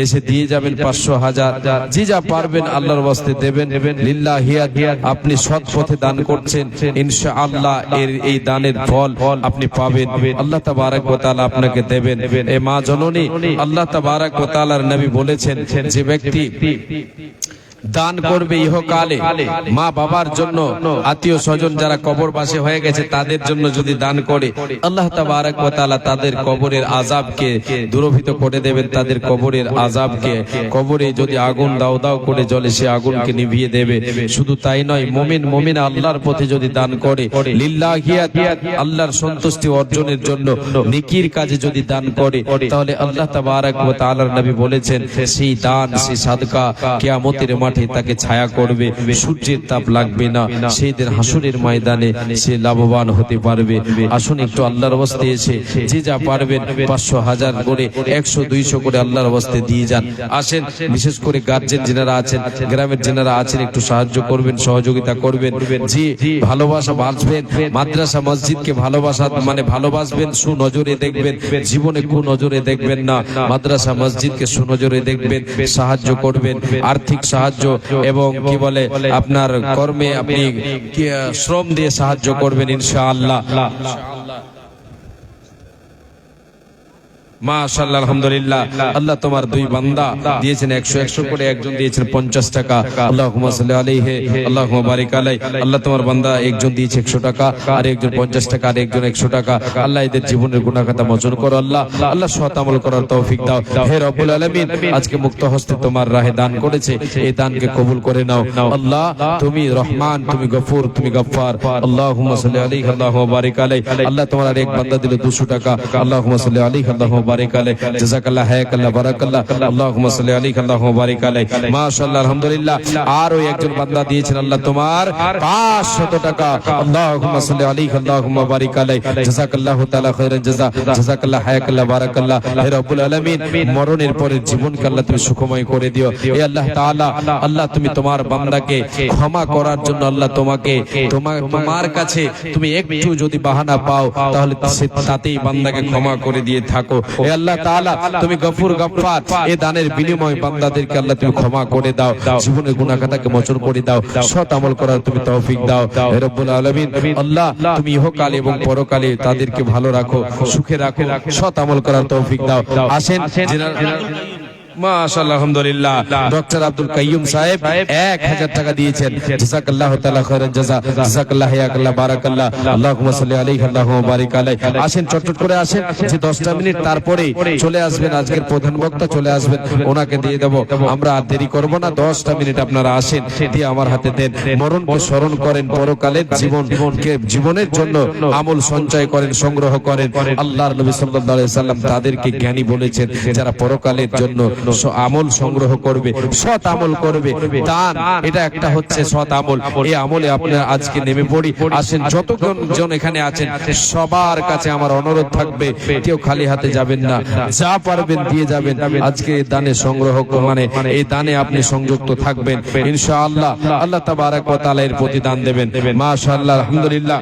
এসে দিয়ে যাবেন 500, 1000, যে যা পারবেন আল্লাহর ওয়াস্তে দেবেন। লিল্লাহিয়াত, আপনি সৎ পথে দান করছেন, ইনশাআল্লাহ এর এই দানের ফল আপনি পাবেন, আল্লাহ তাবারক ওয়া তাআলা আপনাকে দেবেন। এ মা জননী, আল্লাহ তাবারক ওয়া তাআলার নবী বলেছেন যে ব্যক্তি দান করবে ইহকালে মা বাবার জন্য, আত্মীয় স্বজন যারা কবরবাসী হয়ে গেছে তাদের জন্য যদি দান করে, আল্লাহ তাবারক ওয়া তাআলা তাদের কবরের আযাবকে দূরীভূত করে দেবেন। তাদের কবরের আযাবকে, কবরে যদি আগুন দাও দাও করে জ্বলে, সে আগুনকে নিভিয়ে দেবে। শুধু তাই নয়, মুমিন আল্লাহর পথে যদি দান করে, লিল্লাহিয়াত আল্লাহর সন্তুষ্টি অর্জনের জন্য নেকির কাজে যদি দান করে, তাহলে আল্লাহ তাবারক ওয়া তাআলার নবী বলেছেন সেই দান, সেই সাদকা কিয়ামতের তাকে ছায়া করবে, সূর্যের তাপ লাগবে না, সেই দিন হাসরের ময়দানে সে লাভবান হতে পারবে। আসুন একটু আল্লাহর ওয়াস্তে এসে যে যা পারবেন 500, 1000 করে, 100, 200 করে আল্লাহর ওয়াস্তে দিয়ে যান। আসেন, বিশেষ করে গার্জেন যিনারা আছেন, গ্রামের যিনারা আছেন, একটু সাহায্য করবেন, সহযোগিতা করবেন। জি ভালোবাসা বাঁচবেন, মাদ্রাসা মসজিদকে ভালোবাসা মানে ভালোবাসবেন, সুনজরে দেখবেন, জীবনে কুনজরে দেখবেন না। মাদ্রাসা মসজিদকে সুনজরে দেখবেন, সাহায্য করবেন, আর্থিক সাহায্য এবং কি বলে আপনার কর্মে আপনি শ্রম দিয়ে সাহায্য করবেন ইনশাআল্লাহ। মাশাআল্লাহ আলহামদুলিল্লাহ। আল্লাহ তোমার দুই বান্দা দিয়েছেন 100 করে, একজন দিয়েছেন 50 টাকা। আল্লাহুম্মা সাল্লি আলাইহি আল্লাহুম্মা বারিক আলাই। আল্লাহ তোমার বান্দা একজন দিয়েছে 100 টাকা, আর একজন 50 টাকা, আর একজন 100 টাকা। আল্লাহ এদের জীবনের গুনাহ খাতা মোচন করো আল্লাহ। আল্লাহ সৎ আমল করার তৌফিক দাও হে রব্বুল আলামিন। আজকে মুক্ত হস্তে তোমার রাহে দান করেছে, এই দানকে কবুল করে নাও আল্লাহ। তুমি রহমান, তুমি গফুর, তুমি গফফার। আল্লাহুম্মা সাল্লি আলাইহি আল্লাহুম্মা বারিক আলাই। আল্লাহ তোমার আর এক বান্দা দিল 200 টাকা। আল্লাহুম্মা সাল্লি আলাইহি আল্লাহুম্মা বারিক আলাই। জাযাকাল্লাহ হায়াকাল্লাহ বারাকাল্লাহ। আল্লাহুম্মা সাল্লি আলাইহি আল্লাহুম্মা বারিক আলাই। মাশাআল্লাহ আলহামদুলিল্লাহ। আর ওই একজন বান্দা দিয়েছেন আল্লাহ তোমার 500 টাকা। আল্লাহুম্মা সাল্লি আলাইহি আল্লাহুম্মা বারিক আলাই। জাযাকাল্লাহু তাআলা খায়রান জাযা। জাযাকাল্লাহ হায়াকাল্লাহ বারাকাল্লাহ। হে রব্বুল আলামিন, মরণের পরের জীবনকে আল্লাহ তুমি সুখময় করে দিও হে আল্লাহ তাআলা। আল্লাহ তুমি তোমার বান্দাকে ক্ষমা করার জন্য আল্লাহ তোমার কাছে তুমি একটু যদি বাহানা পাও তাহলে তাতেই বান্দাকে ক্ষমা করে দিয়ে থাকো হে আল্লাহ তাআলা। তুমি গফুর গফফার, এই দানের বিনিময় বান্দাদেরকে আল্লাহ তুমি ক্ষমা করে দাও, জীবনের গুনাহ খাতাকে মোচন করে দাও, সৎ আমল করার তুমি তৌফিক দাও হে রব্বুল আলামিন। আল্লাহ তুমি ইহকালে এবং পরকালে তাদেরকে ভালো রাখো, সুখে রাখো, সৎ আমল করার তৌফিক দাও। আসেন মাশাআল্লাহ আলহামদুলিল্লাহ। ডক্টর আব্দুল কাইয়ুম সাহেব 1000 টাকা দিয়েছেন। জাযাকাল্লাহু তাআলা খায়রান জাযা। জাযাকাল্লাহ হায়াকাল্লাহ বারাকাল্লাহ। আল্লাহুম্মা সাল্লি আলাইহি আল্লাহুম্মা বারিক আলাই। আসেন চটচট করে আসেন, যে 10টা মিনিট তারপরে চলে আসবেন, আজকের প্রধান বক্তা চলে আসবেন, ওনাকে দিয়ে দেব। আমরা আর দেরি করব না, 10টা মিনিট আপনারা আসেন, দিয়ে আমার হাতে দেন। মরণকে স্মরণ করেন, পরকালের জীবনের জন্য আমল সঞ্চয় করেন, সংগ্রহ করেন। আল্লাহর নবী সাল্লাল্লাহু আলাইহি সাল্লাম তাদেরকে জ্ঞানী বলেছেন যারা পরকালের জন্য আমল সংগ্রহ করবে, সৎ আমল করবে। দান এটা একটা হচ্ছে সৎ আমল। এই আমলে আপনারা আজকে নেমে পড়ি। আসেন, যতজন এখানে আছেন সবার কাছে আমার অনুরোধ থাকবে, কেউ খালি হাতে যাবেন না, যা পারবেন দিয়ে যাবেন। আজকে এই দানে সংগ্রহ মানে এই দানে আপনি সংযুক্ত থাকবেন ইনশাআল্লাহ। আল্লাহ তাবারাক ওয়া তাআলা এর প্রতিদান দেবেন। মাশাআল্লাহ আলহামদুলিল্লাহ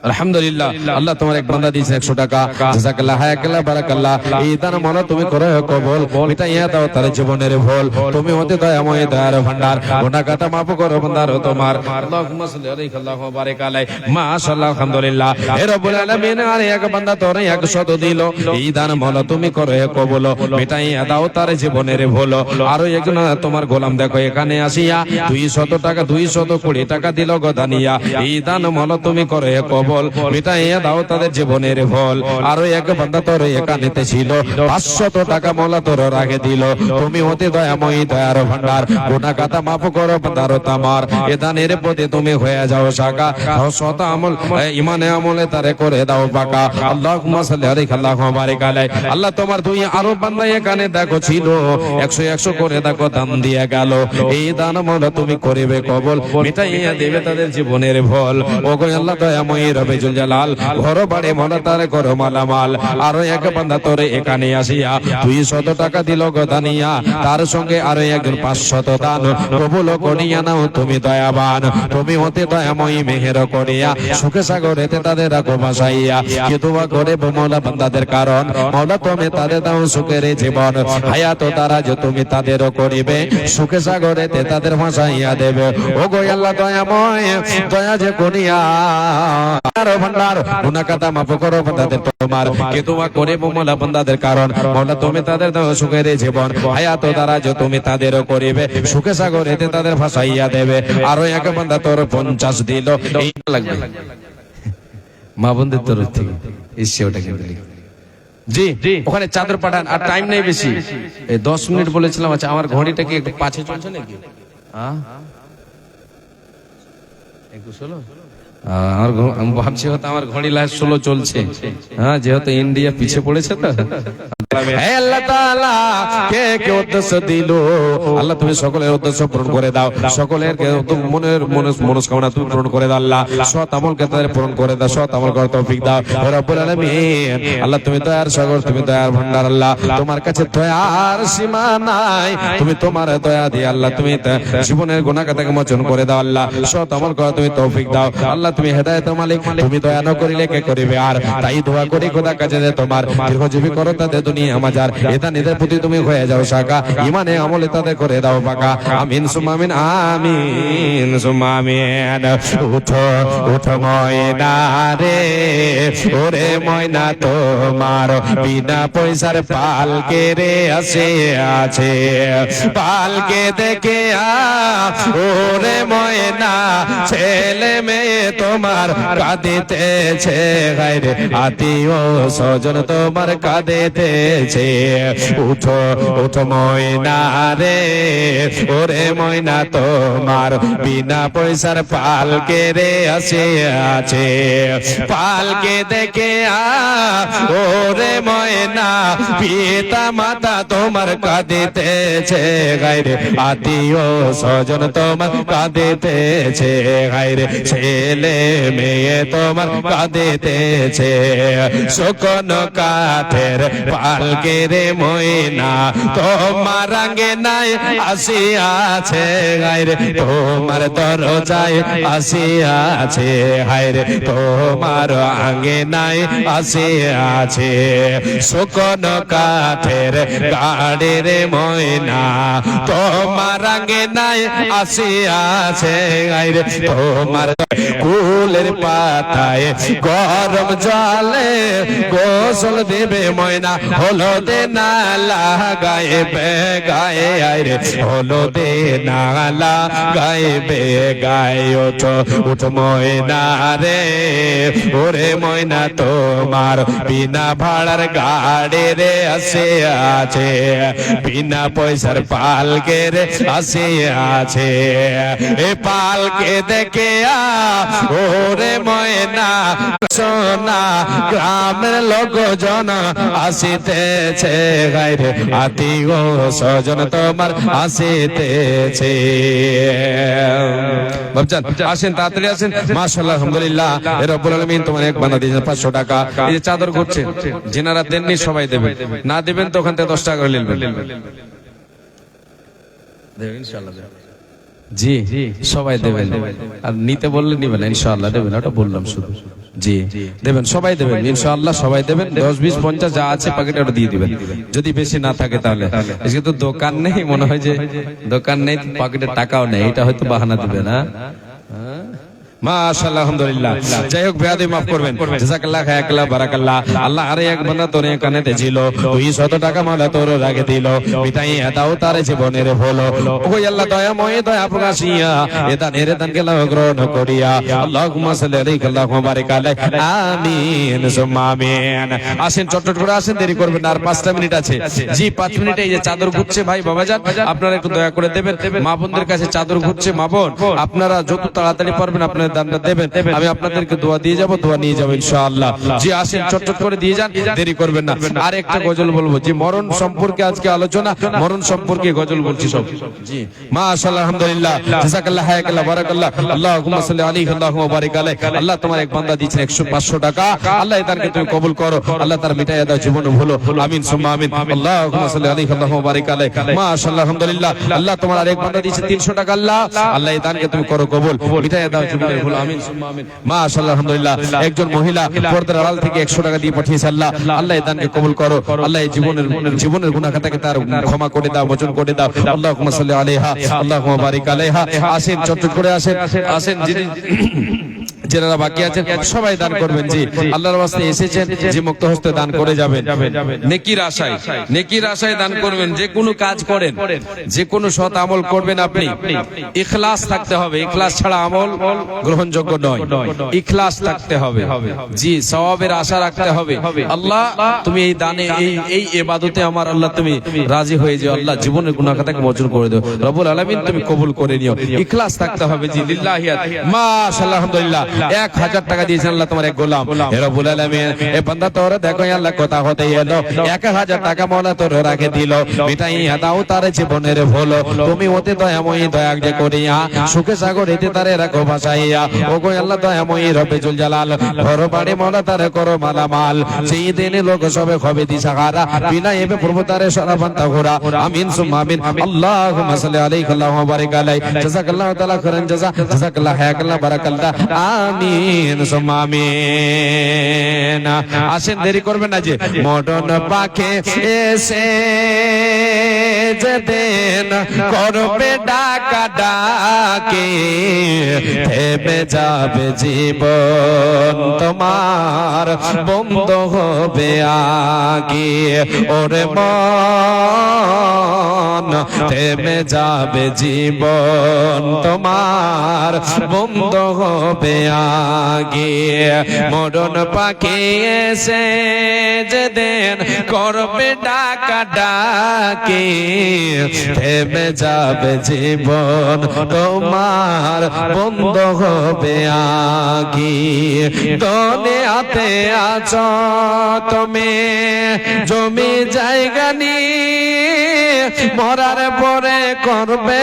আলহামদুলিল্লাহ। আল্লাহ তোমার এক বান্দা দিয়েছে 100 টাকা। জাযাকাল্লাহ হায়াকাল্লাহ বারাকাল্লাহ। এই দান মানো তুমি করো কবুল, মিটাইয়া দাও তার জীবনের ভুল। তুমি হতে দয়াময় দয়ার ভান্ডার, গুনাহ খাতা মাফ করো বান্দার তোমার। আল্লাহুম্মা সাল্লি আলাইহি আল্লাহুম্মা বারিক আলাই। মাশাআল্লাহ আলহামদুলিল্লাহ। হে রব্বুল আলামিন, আর এক বান্দা তোরে 100 দিল। এই দান মানো তুমি করো কবুল, মিটাইয়া দাও তার জীবনের ভুল। আর একজন তোমার গোলাম দেখো এখানে আসিয়া 200 টাকা 220 টাকা দিল গদানিয়া। এই দান মানো তুমি করো কবুল, মিটাইয়া দাও তাদের জীবনের ভুল। আর এক বান্দা তোর একানেতে ছিল 500 টাকা মওলা তোর রাগে দিল। তুমি হতে দয়াময়ী দয়ার ভান্ডার, গুনাহ খাতা মাফ করো বান্দার তোমার। এ দানের প্রতি তুমি হয়ে যাও সাকা, সৎ আমল ইমানে আমলে তারে করে দাও পাকা। আল্লাহুম্মা সাল্লি আলাইহি আল্লাহুম্মা বারিক আলাই। আল্লাহ তোমার দুই আরো বান্দা এখানে দেখো ছিল 100 করে দেখো দান দিয়ে গেল। এই দান মওলা তুমি করিবে কবুল, মিটাইয়া দেবে তাদের জীবনের ভুল। ওগো আল্লাহ দয়াময়ী রব্বুল জালাল, ঘর বাড়ি মওলা তারে করো মালামাল। আরো এক বান্দা তোরে এখানে আসিয়া 200 টাকা দিল গদানিয়া, তার সঙ্গে আরো একজন 500 দান কবুল করিয়া নাও তুমি দয়াবান। তুমি হতে দয়াময়ী মেহের করিয়া সুখে সাগরেতে তাদের রাখো বাসাইয়া। কি দোয়া করে মওলা বান্দাদের কারণ, মওলা তুমি তাদের দাও সুখের জীবন। হায়াত তারা যে তুমি তাদেরও করিবে, সুখে সাগরেতে তাদের ভাসাইয়া দেবে। ওগো আল্লাহ দয়াময়, দয়া যে করিয়া ভান্ডার, গুনাহ খাতা মাফ করো বান্দাদের তোমার। কি দোয়া করে মওলা বান্দাদের কারণ, মওলা তুমি তাদের দাও সুখের জীবন। হায়াত দ্বারা যে তুমি তাদেরও করিবে, সুখে সাগরেতে তাদের ভাসাইয়া দেবে। আরো এক বান্দা তোর 50 দিল। এই লাগবে মা বোনদের তরফ থেকে এসে ওটা কিন্তু জি ওখানে চাদর পাঠান। আর টাইম নেই বেশি, এই 10 মিনিট বলেছিলাম। আচ্ছা আমার ঘড়িটা কি একটু পাছে চলছে নাকি? হ্যাঁ 21 হলো। আমি ভাবছি হয়তো আমার ঘড়ি লাস্ট 16 চলছে। হ্যাঁ যেহেতু ইন্ডিয়া পিছিয়ে পড়েছে তো। আল্লাহ তাআলা কে কে উদ্দেশ্য দিল, আল্লাহ তুমি সকলের উদ্দেশ্য পূরণ করে দাও, সকলের মনের মনস্কামনা তুমি পূরণ করে দাও। আল্লাহ সৎ আমলকে তাদের পূরণ করে দাও, সৎ আমল করার তৌফিক দাও রব্বুল আলামিন। আল্লাহ তুমি দয়ার সাগর, তুমি দয়ার ভান্ডার। আল্লাহ তোমার কাছে দয়ার সীমা নাই, তুমি তোমার দয়া দিয়ে আল্লাহ তুমি জীবনের গুনাহ খাতাকে মোচন করে দাও। আল্লাহ সৎ আমল করার তুমি তৌফিক দাও। আল্লাহ তুমি হেদায়েতের মালিক, তুমি দয়া না করিলে কে করিবে। আর তাই দোয়া করি খোদা কাছে তোমার দীর্ঘজীবী করো তাদের দুনিয়া দুনিয়া আমাজার এটা নিজের প্রতি তুমি হয়ে যাও শাখা ইমানে আমলে তাদের করে দাও পাকা আমিন সুম্মা আমিন আমিন সুম্মা আমিন উঠো উঠো ময়না রে ওরে ময়না তোমার বিনা পয়সার পালকে রে আসে আছে পালকে দেখে ওরে ময়না ছেলে মেয়ে তোমার কাঁদিতেছে গায়রে আত্মীয় স্বজন তোমার কাঁদিতেছে উঠো উঠো ময়না রে ওরে ময়না তোমার বিনা পয়সার পালকে রে আসে আছে পালকে দেখে ওরে ময়না পিতা মাতা তোমার কাঁদিতেছে গায়রে আত্মীয় স্বজন তোমার কাঁদিতেছে গায়রে ছেলে মেয়ে তোমার কাঁদিতেছে শুকনো কাঠের পালকে রে ময়না তোমার আগে নাই আসিয়াছে গায়রে তোমার দরজায় আসিয়াছে হায়রে তোমার আগে নাই আসিয়াছে শুকনো কাঠের গাড়ি রে ময়না তোমার আগে নাই আসিয়াছে গায়রে তোমার কুলের পাতায় গরম জলে গোসল দেবে ময়না হলদে না লাগাইবে গায়ে আইরে হলদে না লাগাইবে গায়ে ওঠো উঠো ময়না রে ওরে ময়না তোমার বিনা ভাড়ার গাড়ি রে আসে আছে বিনা পয়সার পালকে রে আসে আছে এ পালকে দেখে ওরে ময়না সোনা গ্রামের লোকজন আসিতেছে গায়রে আত্মীয় স্বজন তোমার আসিতেছে বাবজান আসেন তাড়াতাড়ি আসেন মাশাআল্লাহ আলহামদুলিল্লাহ রব্বুল আলামিন তোমার এক বান্দা দিয়েছেন 500 টাকা এই যে চাদর ঘুরছে যেনারা দেননি সবাই দেবেন না দেবেন তো ওখান থেকে 10 টাকা করে নেবেন দেবেন ইনশাআল্লাহ জি সবাই দেবেন আর নিতে বললে নিবেন ইনশাআল্লাহ দেবেন ওটা বললাম শুধু জি দেবেন সবাই দেবেন ইনশাআল্লাহ সবাই দেবেন 10 20 50 যা আছে প্যাকেটে ওটা দিয়ে দিবেন যদি বেশি না থাকে তাহলে আজকে তো দোকান নেই মনে হয় যে দোকান নেই পকেটে টাকাও নেই এটা হয়তো বাহানা দিবে না মাশাআল্লাহ আলহামদুলিল্লাহ যাই হোক বেয়াদবি মাফ করবেন জাযাকাল্লাহ খায়াকাল্লাহ বারাকাল্লাহ আল্লাহ আরে এক বান্দা তোরে কানে দিছিল 200 টাকা মালা তোর রাগে দিল মিটাই দাও তার জীবনের হলো ওই আল্লাহ দয়াময় দয়া প্রকাশিয়া এটা নেরে দানকে গ্রহণ করিয়া আল্লাহুম্মা সাল্লি আলাইহি আল্লাহুম্মা বারিক আলাইহি আমিন সুম্মা আমিন আসেন চটচট করে আসেন দেরি করবেন না আর 5টা মিনিট আছে জি 5 মিনিটে এই যে চাদর ঘুরছে ভাই বাবাজান আপনারা একটু দয়া করে দেবেন মা বোনদের কাছে চাদর ঘুরছে মা বোন আপনারা যত তাড়াতাড়ি পারবেন আপনারা দানটা দেবেন আমি আপনাদেরকে দোয়া দিয়ে যাব দোয়া নিয়ে যাব ইনশাআল্লাহ জি আসেন চটচট করে দিয়ে যান দেরি করবেন না আর একটা গজল বলবো যে মরণ সম্পর্কে আজকে আলোচনা মরণ সম্পর্কে গজল বলছি সব জি মাশাআল্লাহ আলহামদুলিল্লাহ জাযাকাল্লাহ হায়াকাল্লাহ বারাকাল্লাহ আল্লাহুম্মা সাল্লি আলাইহি আল্লাহুম্মা বারিক আলাইহি আল্লাহ তোমার এক বান্দা দিয়েছেন 500 টাকা আল্লাহ এদেরকে তুমি কবুল করো আল্লাহ তার মিটাইয়া দাও জীবন ভুলো আমিন সুম্মা আমিন আল্লাহুম্মা সাল্লি আলাইহি আল্লাহুম্মা বারিক আলাইহি মাশাআল্লাহ আলহামদুলিল্লাহ আল্লাহ তোমার আরেক বান্দা দিয়েছে 300 টাকা আল্লাহ আল্লাহ এদেরকে তুমি করো কবুল মিটাইয়া দাও জীবনের ভুলো আমিন সুম্মা আমিন মাশাআল্লাহ আলহামদুলিল্লাহ একজন মহিলা পর্দার আড়াল থেকে 100 টাকা দিয়ে পাঠিয়েছে আল্লাহ আল্লাহ এদেরকে কবুল করো আল্লাহ এই জীবনের গুনাহ খাতাকে তার ক্ষমা করে দাও মোচন করে দাও আল্লাহুম্মা সাল্লি আলাইহা আল্লাহুম্মা বারিক আলাইহা আসেন চটচট করে আসেন আসেন যিনি যারা বাকি আছেন সবাই দান করবেন জি আল্লাহর ওয়াস্তে এসেছেন যে মুক্ত হস্তে দান করে যাবেন নেকির আশায় দান করবেন যে কোনো কাজ করেন যে কোনো সৎ আমল করবেন আপনি ইখলাস থাকতে হবে ইখলাস ছাড়া আমল গ্রহণযোগ্য নয় ইখলাস থাকতে হবে জি সওয়াবের আশা রাখতে হবে আল্লাহ তুমি এই দানে এই ইবাদতে আমার আল্লাহ তুমি রাজি হয়ে যাও আল্লাহ জীবনের গুনাহ খাতাকে মোচন করে দাও রব্বুল আলামিন তুমি কবুল করে নিও ইখলাস থাকতে হবে জি লিল্লাহি মাশাআল্লাহ আলহামদুলিল্লাহ 1000 টাকা দিয়েছেন আল্লাহ তোমার এক গোলাম হে রব্বুল আলামিন এ বান্দা তোরে দেখো আল্লাহ কথা হতে এলো 1000 টাকা মাওলা তোর রাখে দিল মিটাই দাও তার জীবনের ভুলো তুমি ওতে দয়াময়ী দয়া করিয়া সুখে সাগরেতে তারে রাখো ভাসাইয়া ওগো আল্লাহ দয়াময়ী রব্বে জুল জালাল ঘর বাড়ি মাওলা তারে করো মালামাল সেই দিনে লোক সবে হবে দিশাহারা বিনা এবে প্রভু তারে সরাবান্তা ঘোরা আমিন সুম্মা আমিন আল্লাহুম্মা সাল্লি আলাইহি আল্লাহুম্মা বারিক আলাইহি জাযাকাল্লাহু তাআলা খাইরান জাযা জাযাকাল্লাহু হায়াকাল্লাহ বারাকাল্লাহ আমিন সুম্মা আমিন। আসেন, দেরি করবেন না যে মরণ পাখি এসে যেদিন করবে ডাকা ডাকে, থেমে যাবে জীবন তোমার, বন্ধ হবে আগে। ওরে মন, থেমে যাবে জীবন তোমার, বন্ধ হবে আগে। মরণ পাখি এসে যেদিন করবে ডাকা ডাকে, থেমে যাবে জীবন তোমার, বন্ধ হবে আগে। দুনিয়াতে আছো তুমি জমি জায়গা নিয়ে, মরার পরে করবে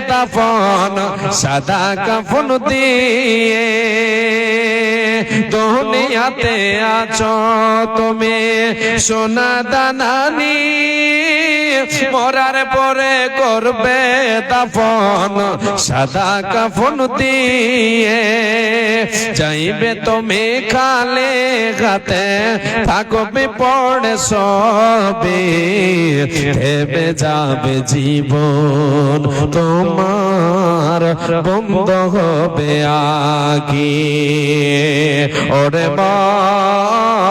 দাফন সাদা কাফন দিয়ে। দুনিয়াতে আছো তুমি সোনা দানা নিয়ে, মরার পরে করবে দাফন সাদা কাফন দিয়ে। যাইবে তুমি খালে হাতে, থাকবে পড়ে সবে, থেমে যাবে জীবন তোমার, বন্ধ হবে আগে। ওরে মন,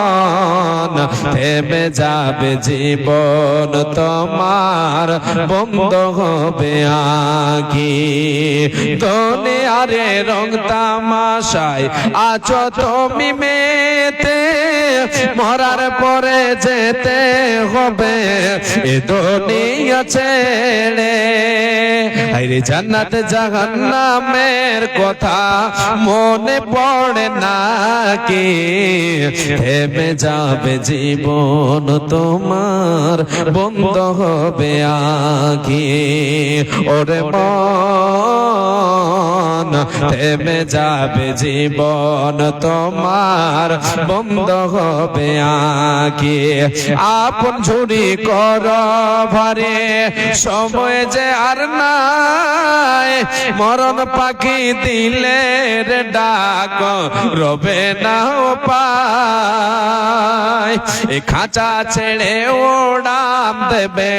থেমে যাবে জীবন তোমার, বন্ধ হবে আগে। দুনিয়ারে রং তামাশায় আছো তুমি মেতে, মরার পরে যেতে হবে এ দুনিয়া ছেড়ে। আরে জান্নাত জাহান্নামের কথা মনে পড়ে না কি, থেমে যাবে জীবন তোমার, বন্ধ হবে আগে। ওরে মন, থেমে যাবে জীবন তোমার, বন্ধ হবে আগে। আপন ঝুরি কর ভারে, সময় যে আর নাই, মরণ পাখি দিলে রে ডাক রবে না পায়। এ খাঁচা ছেড়ে ওড়াম দেবে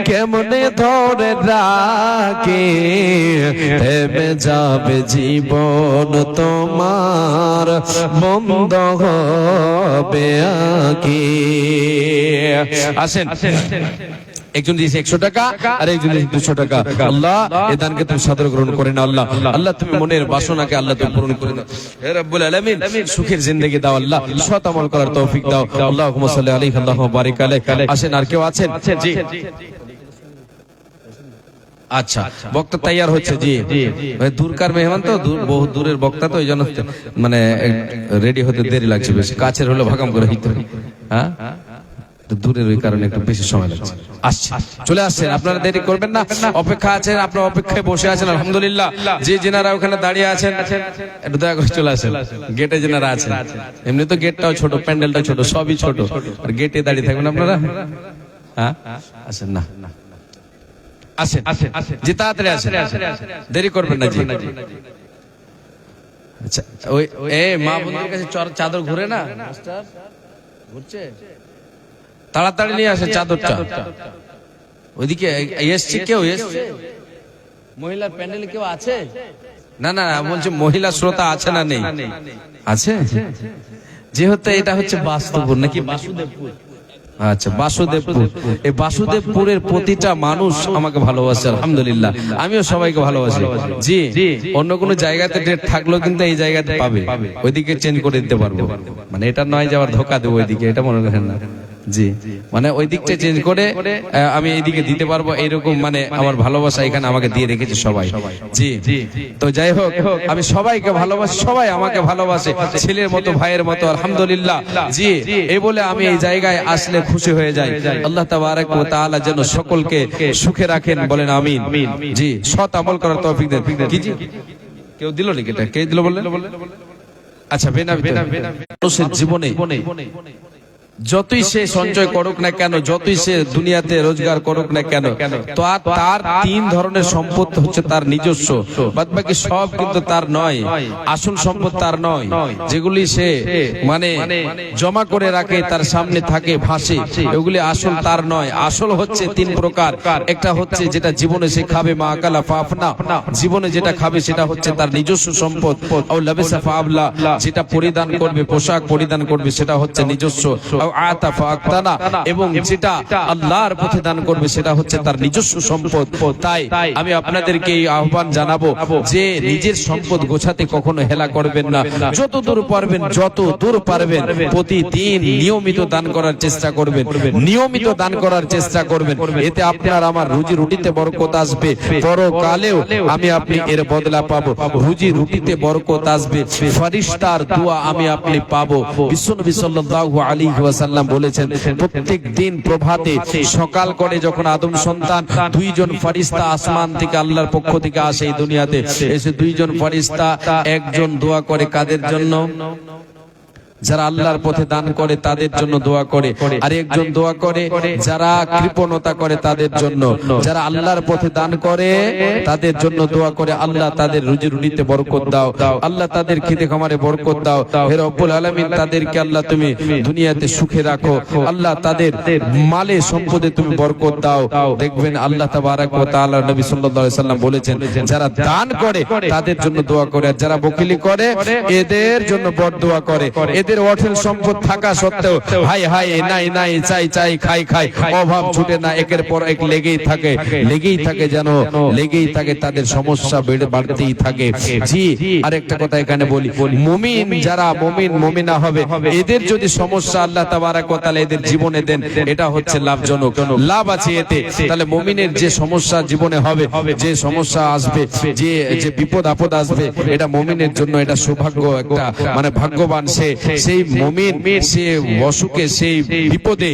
কেমনে ধরে রাখি, থেমে যাবে জীবন তোমার, বন্ধ হবে আগে। আসেন, একজন দিয়েছে 100 টাকা আর একজন দিয়েছে 200 টাকা। আল্লাহ এই দানকে তুমি সাদর গ্রহণ করে না। আল্লাহ, আল্লাহ তুমি মনের বাসনাকে আল্লাহ তুমি পূরণ করে দাও। হে রব্বুল আলামিন, সুখের জিন্দেগি দাও আল্লাহ, সৎ আমল করার তৌফিক দাও। আল্লাহুম্মা সাল্লি আলাইহি আল্লাহুম্মা বারিক আলাইহি। আসেন, আর কেউ আছেন? জি, আচ্ছা, বক্তা তৈয়ার হচ্ছে। জি, দূরকার মেহমান তো, বহু দূরের বক্তা তো, এই জন্য মানে রেডি হতে দেরি লাগছে বেশি। কাছের হলে ভাগাম করে হইতে, হ্যাঁ দূরের ওই কারণে একটু বেশি সময় লাগছে। আসছে, চলে আসছেন, আপনারা দেরি করবেন না, অপেক্ষা আছেন, আপনারা অপেক্ষায় বসে আছেন। আলহামদুলিল্লাহ, যে যেনারা ওখানে দাঁড়িয়ে আছেন একটু দয়া করে চলে আসেন। গেটে যেনারা আছেন, এমনি তো গেটটাও ছোট, প্যান্ডেলটাও ছোট, সবই ছোট, আর গেটে দাঁড়িয়ে থাকবেন আপনারা। হ্যাঁ, আসেন না, আসেন, জি তাড়াতাড়ি আসেন, দেরি করবেন না। জি, আচ্ছা, ওই মা বোনদের কাছে চাদর ঘুরে না, ঘুরছে, তাড়াতাড়ি নিয়ে আসে চাদরটা। ওইদিকে এসছে, কেউ এসছে? মহিলার প্যান্ডেলে কেউ আছে? না না, বলছে মহিলা শ্রোতা আছে না নেই? আছে। যেহেতু এটা হচ্ছে বাস্তবপুর নাকি বাসুদেবপুর? আচ্ছা, বাসুদেবপুর। এই বাসুদেবপুরের প্রতিটা মানুষ আমাকে ভালোবাসে, আলহামদুলিল্লাহ, আমিও সবাইকে ভালোবাসি। জি, অন্য কোনো জায়গাতে ডেট থাকলেও কিন্তু এই জায়গাতে পাবে, ওইদিকে চেঞ্জ করে দিতে পারবো। মানে এটা নয় যে আবার ধোকা দেবো ওইদিকে, এটা মনে করেন না। জি, মানে ওই দিকটা চেঞ্জ করে আমি এইদিকে দিতে পারবো, এইরকম মানে আমার ভালোবাসা এখানে আমাকে দিয়ে রেখেছে সবাই। জি, তো যাই হোক, আমি সবাইকে ভালোবাসি, সবাই আমাকে ভালোবাসে, ছেলের মতো, ভাইয়ের মতো, আলহামদুলিল্লাহ। জি, এই বলে আমি এই জায়গায় আসলে খুশি হয়ে যাই। আল্লাহ তাবারক ওয়া তাআলা যেন সকলকে সুখে রাখেন, বলেন আমিন। জি, সৎ আমল করার তৌফিক দেন। কি জি, কেউ দিল নাকি? এটা কে দিল বললেন? আচ্ছা, মানুষের জীবনে যতই সে সঞ্চয় করুক না কেন, যতই সে দুনিয়াতে রোজগার করুক না কেন, তো তার তিন ধরনের সম্পদ হচ্ছে তার নিজস্ব, বাদবাকি সব কিন্তু তার নয়। আসল সম্পদ তার নয়, যেগুলি সে মানে জমা করে রাখে, তার সামনে থাকে, ভাসে, এগুলি আসল তার নয়। আসল হচ্ছে তিন প্রকার। একটা হচ্ছে যেটা জীবনে সে খাবে, মা আকালা ফাফনা, জীবনে যেটা খাবে সেটা হচ্ছে তার নিজস্ব সম্পদ। আও লাবিসা ফাআবলা, যেটা পরিধান করবে, পোশাক পরিধান করবে, সেটা হচ্ছে নিজস্ব। এবং যেটা আল্লাহর পথে দান করবে সেটা হচ্ছে তার নিজস্ব সম্পদ। তাই আমি আপনাদেরকে এই আহ্বান জানাবো যে নিজের সম্পদ গোছাতে কখনো হেলা করবেন না। যত দূর পারবেন, যত দূর পারবেন, প্রতিদিন নিয়মিত দান করার চেষ্টা করবেন, নিয়মিত দান করার চেষ্টা করবেন। এতে আপনার আমার রুজি রুটিতে বরকত আসবে, পরকালেও আমি আপনি এর বদলা পাবো। রুজি রুটিতে বরকত আসবে, ফেরেশতার দোয়া আমি আপনি পাবো। বিশ্বনবী সাল্লাল্লাহু আলাইহি ওয়াসাল্লাম বলেছেন, প্রত্যেক দিন প্রভাতে সকাল করে যখন আদম সন্তান দুইজন ফেরেশতা আসমান থেকে আল্লাহর পক্ষ থেকে আসে এই দুনিয়াতে, এসে দুইজন ফেরেশতা একজন দোয়া করে কাদের জন্য? যারা আল্লাহর পথে দান করে তাদের জন্য দোয়া করে, আর একজন দোয়া করে যারা কৃপণতা করে তাদের জন্য। যারা আল্লাহর পথে দান করে তাদের জন্য দোয়া করে, আল্লাহ তাদের রুজি রুটিতে বরকত দাও, আল্লাহ তাদের খেতে খামারে বরকত দাও, হে রব্বুল আলামিন তাদেরকে আল্লাহ তুমি দুনিয়াতে সুখে রাখো, আল্লাহ তাদের মালে সম্পদে তুমি বরকত দাও। দেখবেন আল্লাহ তাবারক ওয়া তাআলা, নবী সাল্লাল্লাহু আলাইহি সাল্লাম বলেছেন, যারা দান করে তাদের জন্য দোয়া করে, আর যারা বখিলি করে এদের জন্য বদদোয়া করে। এদের অঢেল সম্পদ থাকা সত্ত্বেও হাই হাই নাই নাই, চাই চাই, খাই খাই, অভাব ছুটে না, একের পর এক লেগেই থাকে, লেগেই থাকে, যেন লেগেই থাকে, তাদের সমস্যা বাড়তেই থাকে। জি, আরেকটা কথা এখানে বলি, মুমিন যারা মুমিন মুমিনা হবে, এদের যদি সমস্যা আল্লাহ তাবারক ওয়া তাআলা এদের জীবনে দেন, এটা হচ্ছে লাভজনক, লাভ আছে এতে। তাহলে মুমিনের যে সমস্যা জীবনে হবে, যে সমস্যা আসবে, যে বিপদ আপদ আসবে, এটা মুমিনের জন্য এটা সৌভাগ্য, একটা মানে ভাগ্যবান সে। সেই মুমিন সে অসুখে, সেই বিপদে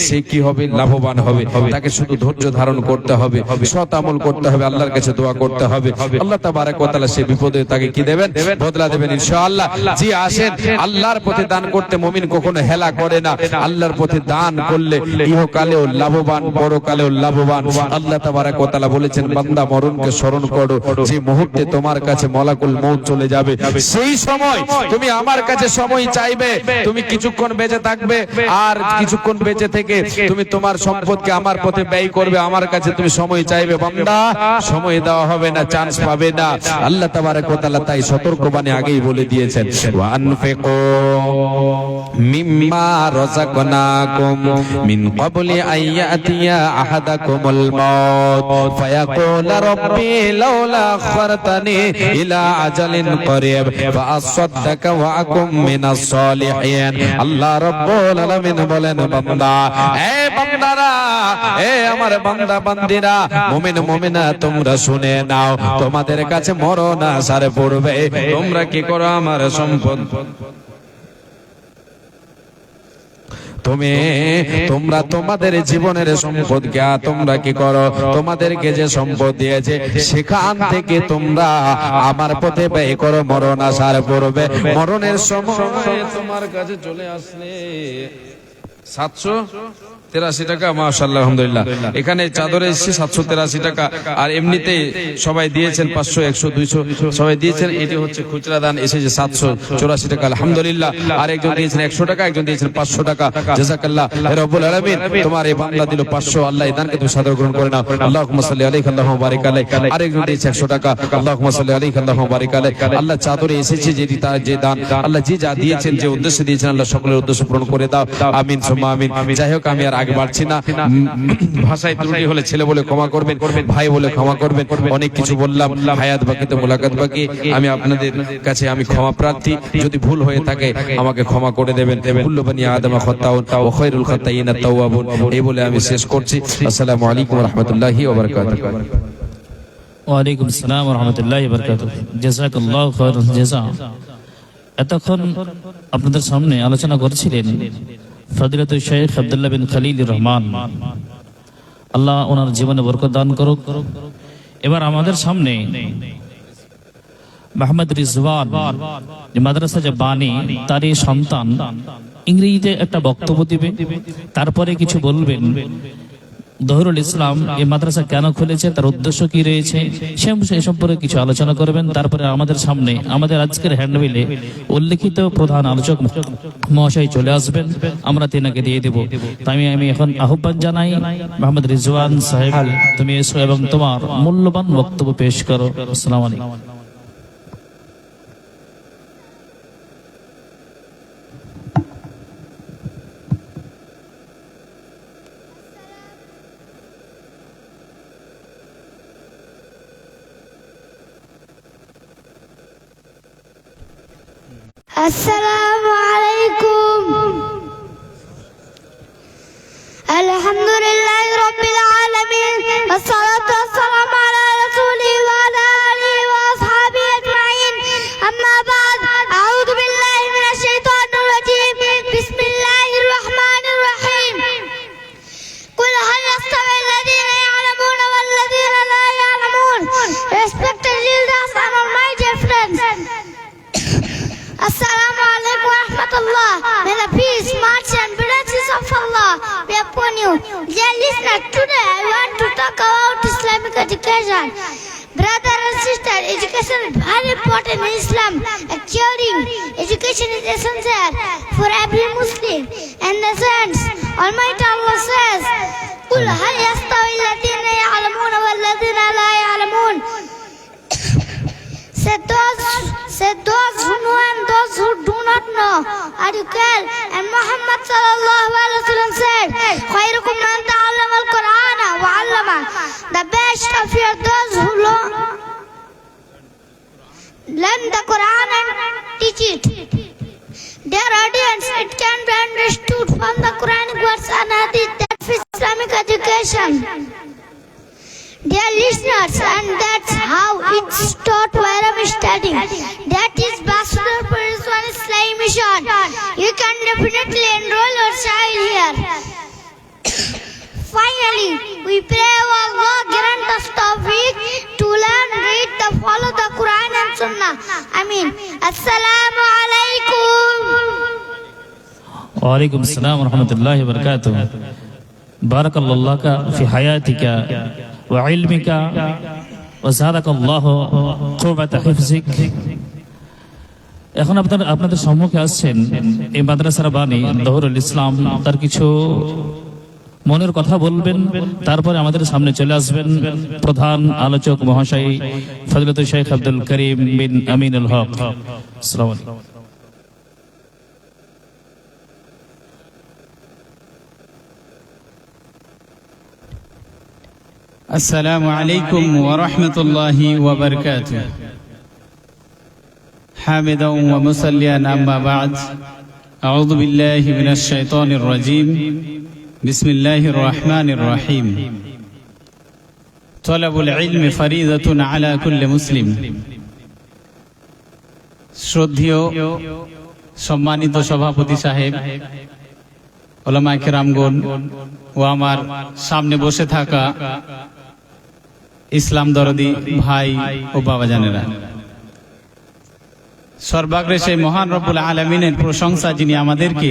সে কি হবে? লাভবান হবে। তাকে শুধু ধৈর্য ধারণ করতে হবে, সৎ আমল করতে হবে, আল্লাহর কাছে দোয়া করতে হবে। আল্লাহ তাবারক ওয়া তাআলা সেই বিপদে তাকে কি দেবেন? বদলা দেবেন ইনশাআল্লাহ। জি আসেন, আল্লাহর পথে দান করতে মুমিন কখনো হেলা করে না। আল্লাহর পথে দান করলে ইহকালেও লাভবান, পরকালেও লাভবান। আল্লাহ তাবারক ওয়া তাআলা বলেছেন, বান্দা মরণকে স্মরণ করো, যে মুহূর্তে তোমার কাছে মালাকুল মউত চলে যাবে, সেই সময় তুমি আমার কাছে সময় চাইবে, তুমি কিছুক্ষণ বেঁচে থাকবে, আর কিছুক্ষণ বেঁচে থেকে তুমি তোমার সম্পদকে আমার পথে ব্যয় করবে, আমার কাছে তুমি সময় চাইবে। বান্দা, সময় দেওয়া হবে না, চান্স পাবে না। আল্লাহ তাবারক ওয়া তাআলা তাই সতর্কবাণী আগেই বলে দিয়েছেন, ওয়া আনফিকু মিম্মা রাযাকনাকুম মিন ক্বাবলি আইয়াতিয়া আহাদাকুমুল মাউত ফায়াকুল রাব্বি লাউলা আখখারতানি ইলা আজালিন করিব ফাআসাদদাকা ওয়া আকুম মিনাস সালিহিন। আল্লাহ রাব্বুল আলামিন বলেন, বান্দা, এ বান্দারা, এ আমার বান্দা বান্দিরা, মুমিন মুমিনা, তোমরা শুনে নাও, তোমাদের কাছে মরণ আসার পূর্বে তোমরা কি করো? আমার সম্পদ তোমরা তোমাদের জীবনের সম্পদকে তোমরা কি করো? তোমাদেরকে যে সম্পদ দিয়েছে সেখান থেকে তোমরা আমার পথে ব্যয় করো মরণ আসার পূর্বে। মরণের সময় তোমার কাছে চলে আসলে 783 টাকা, মাশাআল্লাহ, আলহামদুলিল্লাহ। এখানে চাদরে এসেছে 783 টাকা, আর এমনিতে সবাই দিয়েছেন 500, 100, 200 সবাই দিয়েছেন। এটি হচ্ছে খুচরা দান, এসেছে 784 টাকা, আলহামদুলিল্লাহ। আর একজন দিয়েছেন 100 টাকা, একজন দিয়েছেন 500 টাকা। জাযাকাল্লাহ হে রব্বুল আলামিন, তোমার এই বান্দা দিল 500, আল্লাহ এই দানকে তুমি সাদর গ্রহণ করে নাও। আল্লাহুম্মা সাল্লি আলাইহি আল্লাহুম্মা বারিক আলাইহি। আর একজন দিয়েছে 100 টাকা, আল্লাহুম্মা সাল্লি আলাইহি আল্লাহুম্মা বারিক আলাইহি। আল্লাহ চাদরে এসেছে যেটি তার যে দান, আল্লাহ যে যা দিয়েছেন, যে উদ্দেশ্যে দিয়েছেন, আল্লাহ সকলের উদ্দেশ্য পূরণ করে দাও, আমিন সুম্মা আমিন। যাই হোক, আমি আর আগে বাড়ছি না, ভাষায় ত্রুটি হলে ছেলে বলে ক্ষমা করবেন, ভাই বলে ক্ষমা করবেন। অনেক কিছু বললাম, হায়াত বাকি তো মুলাকাত বাকি। আমি আপনাদের কাছে আমি ক্ষমা প্রার্থী, যদি ভুল হয়ে থাকে আমাকে ক্ষমা করে দেবেন। কুল্লু বানি আদম খাতাউন ওয়া খায়রুল খাতাইন আত-তাওয়াবুন। এই বলে আমি শেষ করছি। আসসালামু আলাইকুম ওয়া রাহমাতুল্লাহি ওয়া বারাকাতুহু। ওয়া আলাইকুম আসসালাম ওয়া রাহমাতুল্লাহি ওয়া বারাকাতুহু। জাযাকাল্লাহু খায়রান জাযা। এতক্ষণ আপনাদের সামনে আলোচনা করছিলেন ফজিলাতুল শেখ আব্দুল্লাহ বিন খলিলুর রহমান, আল্লাহ ওনার জীবনে বরকত দান করুক। এবার আমাদের সামনে মোহাম্মদ রিজওয়ান, যে মাদ্রাসা যে বাণী, তারই সন্তান ইংরেজিতে একটা বক্তব্য দিবে, তারপরে কিছু বলবেন জহিরুল ইসলাম এই মাদ্রাসা কেন খুলেছে, তার উদ্দেশ্য কি রয়েছে, সে সম্পর্কে কিছু আলোচনা করবেন। তারপরে আমাদের সামনে আমাদের আজকের হ্যান্ডবিলে উল্লেখিত প্রধান আলোচক মহাশয় চলে আসবেন, আমরা তেনাকে দিয়ে দেব। তাই আমি এখন আহ্বান জানাই, মোহাম্মদ রিজওয়ান সাহেব তুমি এসো এবং তোমার মূল্যবান বক্তব্য পেশ করো। আসসালামু আলাইকুম। السلام عليكم. الحمد لله رب العالمين والصلاة والسلام على رسوله وعلى آله وأصحابه أجمعين. أما بعد، أعوذ بالله من الشيطان الرجيم. بسم الله الرحمن الرحيم. قل هل يستوي الذين يعلمون والذين لا يعلمون. Respected elders and all my dear friends, Assalamu alaikum wa rahmatullah. May the peace, mercy and blessings of Allah be upon you. Dear listeners, today I want to talk about Islamic education. Brother and sister, education is very important in Islam. Caring education is essential for every Muslim. In the sense, Almighty Allah says, قُلْ هَلْ يَسْتَوِي الَّذِينَ يَعْلَمُونَ وَالَّذِينَ لَا يَعْلَمُونَ. Say those who know and those who do not know are equal. And Muhammad sallallahu alaihi wasallam said, "Khairukum man ta'allama al-Qur'ana wa 'allama." The best of you are those who learn the Quran and teach it. Dear audience, it can be understood from the Quranic words and hadith that Islamic education. Dear listeners, and that's how it's taught where I'm studying. That is Bachelor of Rizwan Islamic Mission. You can definitely enroll your child here. Finally, we pray Allah grant us tawfiq to learn, read, follow the Quran and Sunnah. Ameen. Assalamu alaikum. ওয়ালাইকুম আসসালাম ওয়া রাহমাতুল্লাহি ওয়া বারাকাতুহু। বারাকাল্লাহু লাকা ফি হায়াতিকা ওয়া ইলমিকা ওয়া যাদাকাল্লাহু কুওয়াতা হিফজিক। এখন আপনাদের সম্মুখে আসছেন এই মাদ্রাসার বাণী জহিরুল ইসলাম, তার কিছু মনের কথা বলবেন। তারপরে আমাদের সামনে চলে আসবেন প্রধান আলোচক মহাশয় ফজলতুল শেখ আব্দুল করিম বিন আমিনুল হক। আসসালামু আলাইকুম। السلام عليكم ورحمة الله وبركاته. حامدا ومصليا أما بعد، أعوذ بالله من الشيطان الرجيم. بسم الله الرحمن الرحيم. طلب العلم فريضة على كل مسلم. শ্রদ্ধেয় সম্মানিত সভাপতি সাহেব, উলামায়ে কেরামগণ ও আমার সামনে বসে থাকা ইসলাম দরদি ভাই ও বাবাজানেরা, সর্বাগ্রে সেই মহান রব্বুল আলামিনের প্রশংসা যিনি আমাদেরকে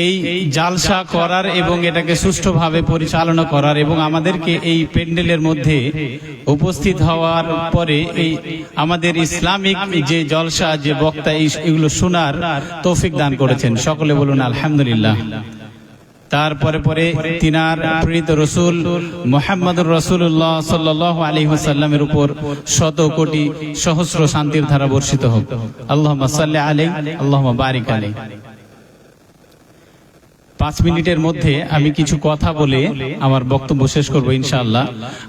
এই জালসা করার এবং এটাকে সুষ্ঠুভাবে পরিচালনা করার এবং আমাদেরকে এই প্যান্ডেলের মধ্যে উপস্থিত হওয়ার পরে এই আমাদের ইসলামিক যে জলসা, যে বক্তা, এগুলো শোনার তৌফিক দান করেছেন। সকলে বলুন আলহামদুলিল্লাহ। তারপরে পরে তিনার প্রেরিত রসুল মুহাম্মদুর রাসূলুল্লাহ সাল্লাল্লাহু আলাইহি ওয়াসাল্লামের উপর শত কোটি সহস্র শান্তির ধারা বর্ষিত হোক। আল্লাহুম্মা সাল্লি আলাইহি, আল্লাহুম্মা বারিক আলাইহি। 5 মিনিটের মধ্যে আমি কিছু কথা বলে আমার বক্তব্য শেষ করব ইনশাআল্লাহ।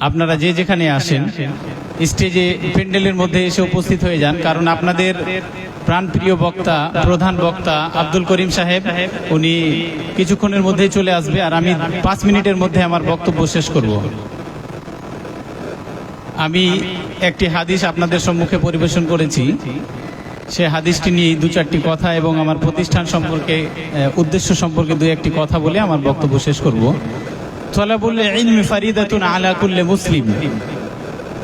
আপনারা যে যেখানে আসেন স্টেজে প্যান্ডেলের মধ্যে এসে উপস্থিত হয়ে যান, কারণ আপনাদের প্রাণপ্রিয় বক্তা, প্রধান বক্তা আব্দুল করিম সাহেব, উনি কিছুক্ষণের মধ্যেই চলে আসবে, আর আমি 5 মিনিটের মধ্যে আমার বক্তব্য শেষ করব। আমি একটি হাদিস আপনাদের সম্মুখে পরিবেশন করেছি, সে হাদিসটি নিয়ে 2-4টি কথা এবং আমার প্রতিষ্ঠান সম্পর্কে, উদ্দেশ্য সম্পর্কে 2-1টি কথা বলে আমার বক্তব্য শেষ করব। তলাবুল ইলমি ফারিদাতুন আলা কুল্লি মুসলিম।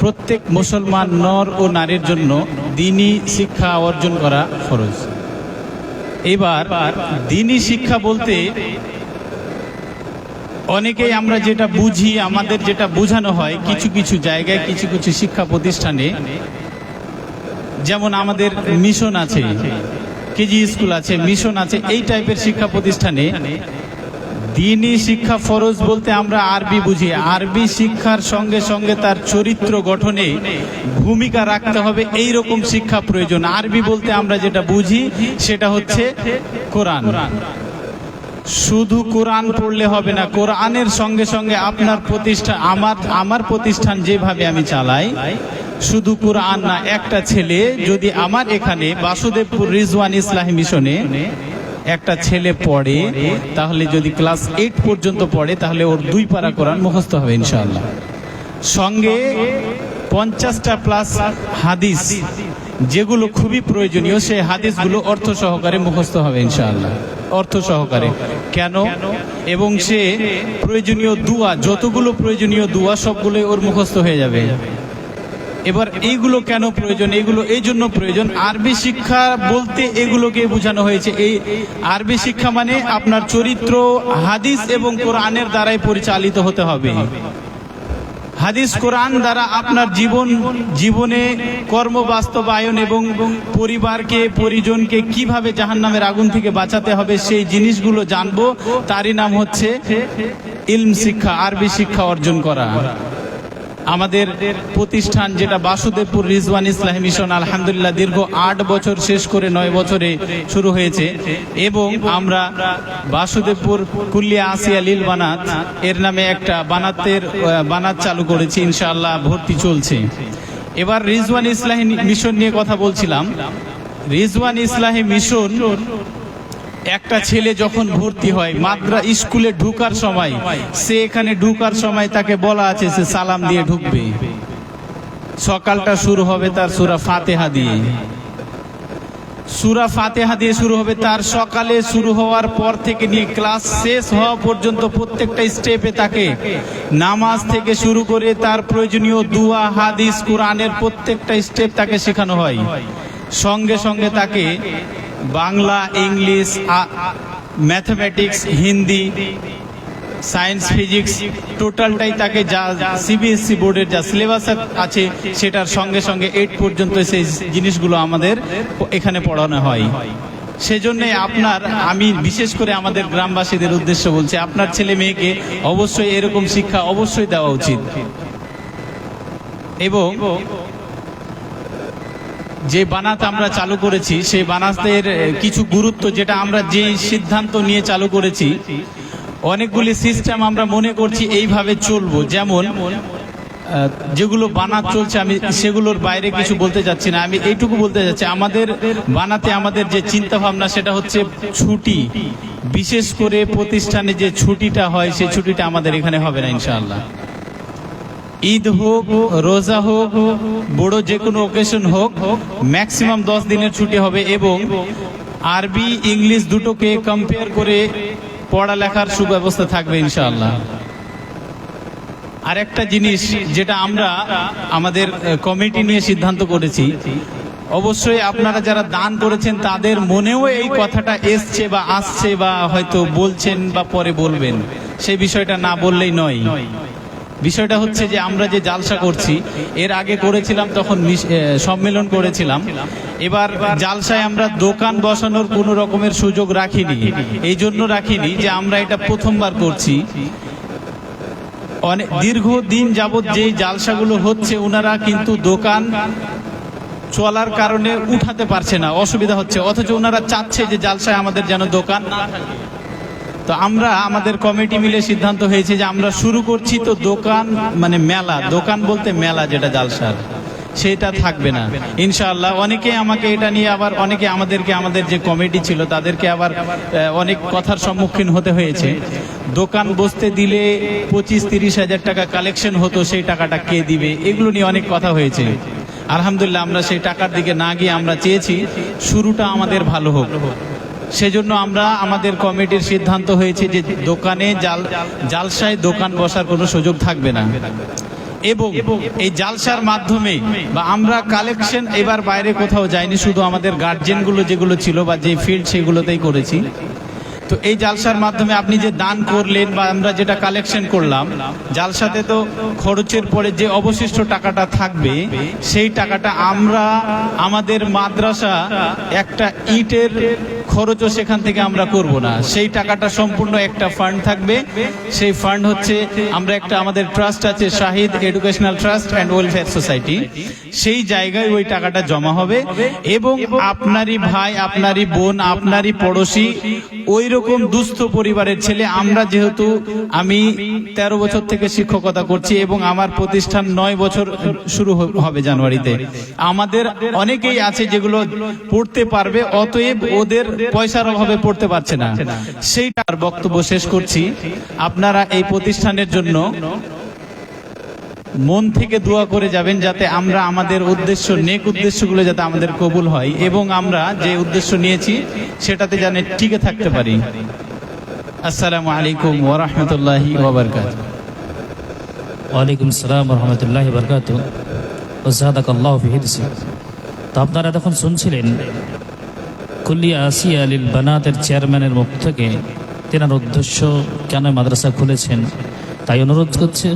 প্রত্যেক মুসলমান নর ও নারীর জন্য দ্বীনি শিক্ষা অর্জন করা ফরজ। এবার দ্বীনি শিক্ষা বলতে অনেকেই আমরা যেটা বুঝি, আমাদের যেটা বোঝানো হয় কিছু কিছু জায়গায়, কিছু কিছু শিক্ষা প্রতিষ্ঠানে, যেমন আমাদের মিশন আছে, কেজি স্কুল আছে, মিশন আছে, এই টাইপের শিক্ষা প্রতিষ্ঠানে দ্বীনি শিক্ষা ফরজ বলতে আমরা আরবি বুঝি। আরবি শিক্ষার সঙ্গে সঙ্গে তার চরিত্র গঠনে ভূমিকা রাখতে হবে, এই রকম শিক্ষা প্রয়োজন। আরবি বলতে আমরা যেটা বুঝি সেটা হচ্ছে কোরআন। শুধু কোরআন পড়লে হবে না, কোরআনের সঙ্গে সঙ্গে আপনার প্রতিষ্ঠান, আমার প্রতিষ্ঠান যেভাবে আমি চালাই, শুধু কোরআন না, একটা ছেলে যদি আমার এখানে বাসুদেবপুর রিজওয়ান ইসলামী মিশনে একটা ছেলে পড়ে, তাহলে যদি ক্লাস 8 পর্যন্ত পড়ে, তাহলে ওর 2 পারা কোরআন মুখস্থ হবে ইনশাআল্লাহ। সঙ্গে 50টা প্লাস হাদিস, যেগুলো খুবই প্রয়োজনীয়, সেই হাদিসগুলো অর্থ সহকারে মুখস্থ হবে ইনশাআল্লাহ, অর্থ সহকারে। কেন? এবং সে প্রয়োজনীয় দুয়া, যতগুলো প্রয়োজনীয় দুয়া সবগুলোই ওর মুখস্থ হয়ে যাবে। এবার এইগুলো কেন প্রয়োজন? এগুলো এই জন্য প্রয়োজন, আরবি শিক্ষা বলতে এগুলোকে বোঝানো হয়েছে। এই আরবি শিক্ষা মানে আপনার চরিত্র হাদিস এবং কোরআনের দ্বারাই পরিচালিত হতে হবে। হাদিস কোরআন দ্বারা আপনার জীবনে কর্ম বাস্তবায়ন এবং পরিবারকে, পরিজনকে কিভাবে জাহান্নামের আগুন থেকে বাঁচাতে হবে সেই জিনিসগুলো জানবো। তারই নাম হচ্ছে ইলম শিক্ষা, আরবি শিক্ষা অর্জন করা। আমাদের প্রতিষ্ঠান যেটা বাসুদেবপুর রিজওয়ান ইসলামী মিশন, আলহামদুলিল্লাহ দীর্ঘ 8 বছর শেষ করে 9 বছরে শুরু হয়েছে, এবং আমরা বাসুদেবপুর কুল্লিয়া আসিয়া লিল বানাত এর নামে একটা বানাত চালু করেছি, ইনশাআল্লাহ ভর্তি চলছে। এবার রিজওয়ান ইসলামী মিশন নিয়ে কথা বলছিলাম। রিজওয়ান ইসলামী মিশন, একটা ছেলে যখন ভর্তি হয় স্কুলে ঢুকার সময়, সে এখানে ঢুকার সময় তাকে বলা আছে সে সালাম দিয়ে ঢুকবে। সকালটা শুরু হবে তার সূরা ফাতিহা দিয়ে, সূরা ফাতিহা দিয়ে শুরু হবে। তার সকালে শুরু হওয়ার পর থেকে নিয়ে ক্লাস শেষ হওয়া পর্যন্ত প্রত্যেকটা স্টেপে তাকে নামাজ থেকে শুরু করে তার প্রয়োজনীয় দুয়া, হাদিস, কোরআনের প্রত্যেকটা স্টেপ তাকে শেখানো হয়। সঙ্গে সঙ্গে তাকে Bangla, English, mathematics, Hindi, science, physics টোটালটাই তাকে যা সিবিএসসি বোর্ডের যা সিলেবাস আছে সেটার সঙ্গে সঙ্গে 8 পর্যন্ত সেই জিনিসগুলো আমাদের এখানে পড়ানো হয়। সেজন্য আমি বিশেষ করে আমাদের গ্রামবাসীদের উদ্দেশ্যে বলছি, আপনার ছেলে মেয়েকে অবশ্যই এরকম শিক্ষা অবশ্যই দেওয়া উচিত। এবং যে বানাত আমরা চালু করেছি, সেই বানাতের কিছু গুরুত্ব, যেটা আমরা যে সিদ্ধান্ত নিয়ে চালু করেছি, অনেকগুলি সিস্টেম আমরা মনে করছি এইভাবে চলবো। যেমন যেগুলো বানাত চলছে, আমি সেগুলোর বাইরে কিছু বলতে যাচ্ছি না, আমি এইটুকু বলতে যাচ্ছি, আমাদের বানাতে আমাদের যে চিন্তা ভাবনা সেটা হচ্ছে ছুটি। বিশেষ করে প্রতিষ্ঠানে যে ছুটিটা হয়, সেই ছুটিটা আমাদের এখানে হবে না ইনশাআল্লাহ। ঈদ হোক, রোজা হোক, বড় যে কোনো অকেশন হোক, ম্যাক্সিমাম 10 দিনের ছুটি হবে। এবং আরবি, ইংলিশ দুটোকে কম্পেয়ার করে পড়ালেখার সুব্যবস্থা থাকবে ইনশাআল্লাহ। আর একটা জিনিস যেটা আমরা আমাদের কমিটি নিয়ে সিদ্ধান্ত করেছি, অবশ্যই আপনারা যারা দান করেছেন তাদের মনেও এই কথাটা এসছে বা আসছে বা হয়তো বলছেন বা পরে বলবেন, সেই বিষয়টা না বললেই নয়। বিষয়টা হচ্ছে যে আমরা যে জালসা করছি, এর আগে করেছিলাম তখন সম্মেলন করেছিলাম। এবার জালসায় আমরা দোকান বসানোর কোনো রকমের সুযোগ রাখিনি। এই জন্য রাখিনি যে আমরা এটা প্রথমবার করছি। অনেক দীর্ঘদিন যাবৎ যে জালসাগুলো হচ্ছে, ওনারা কিন্তু দোকান চলার কারণে উঠাতে পারছে না, অসুবিধা হচ্ছে, অথচ ওনারা চাচ্ছে যে জালসায় আমাদের যেন দোকান না থাকে। তো আমরা আমাদের কমিটি মিলে সিদ্ধান্ত হয়েছে যে আমরা শুরু করছি তো দোকান মানে মেলা, দোকান বলতে মেলা যেটা জালসার, সেটা থাকবে না ইনশাআল্লাহ। অনেকে আমাকে এটা নিয়ে আবার অনেকে আমাদের যে কমিটি ছিল তাদেরকে আবার অনেক কথার সম্মুখীন হতে হয়েছে। দোকান বসতে দিলে 25-30 হাজার টাকা কালেকশন হতো, সেই টাকাটা কে দিবে, এগুলো নিয়ে অনেক কথা হয়েছে। আলহামদুলিল্লাহ আমরা সেই টাকার দিকে না গিয়ে আমরা চেয়েছি শুরুটা আমাদের ভালো হোক। সেজন্য আমরা আমাদের কমিটির সিদ্ধান্ত হয়েছে যে দোকানে জালসায় দোকান বসার কোনো সুযোগ থাকবে না। এবং এই জালসার মাধ্যমে বা আমরা কালেকশন এবার বাইরে কোথাও যাইনি, শুধু আমাদের গার্জেনগুলো যেগুলো ছিল বা যে ফিল্ড সেগুলোতেই করেছি। তো এই জালসার মাধ্যমে আপনি যে দান করলেন বা আমরা যেটা কালেকশন করলাম, জালসাতে তো খরচের পরে যে অবশিষ্ট টাকাটা থাকবে সেই টাকাটা আমরা আমাদের মাদ্রাসা একটা ইটের খরচও সেখান থেকে আমরা করব না, সেই টাকাটা সম্পূর্ণ একটা ফান্ড থাকবে। সেই ফান্ড হচ্ছে আমরা একটা আমাদের ট্রাস্ট আছে, Shahid educational trust and welfare society, সেই জায়গায় ওই টাকাটা জমা হবে এবং আপনারই ভাই, আপনারই বোন, আপনারই পড়োশি ওই রকম দুস্থ পরিবারের ছেলে, আমরা যেহেতু আমি 13 বছর থেকে শিক্ষকতা করছি এবং আমার প্রতিষ্ঠান 9 বছর শুরু হবে জানুয়ারিতে, আমাদের অনেকেই আছে যেগুলো পড়তে পারবে, অতএব ওদের পয়সার অভাবে পড়তে পারছে না। সেইটার বক্তব্য শেষ করছি। আপনারা এই প্রতিষ্ঠানের জন্য মন থেকে দোয়া করে যাবেন যাতে আমরা আমাদের উদ্দেশ্য, নেক উদ্দেশ্যগুলো যাতে আমাদের কবুল হয় এবং আমরা যে উদ্দেশ্য নিয়েছি সেটাতে যেন টিকে থাকতে পারি। আসসালামু আলাইকুম ওয়া রাহমাতুল্লাহি ওয়া বারাকাতুহু। ওয়ালাইকুম আসসালাম ওয়া রাহমাতুল্লাহি ওয়া বারাকাতুহু। ওয়া যাদাকাল্লাহু ফি হিরসি। তো আপনারা তখন শুনছিলেন কুল্লিয়া আসিয়া লিল বানাতের চেয়ারম্যানের মুখ থেকে তেনার উদ্দেশ্য কেন মাদ্রাসা খুলেছেন, তাই অনুরোধ করছে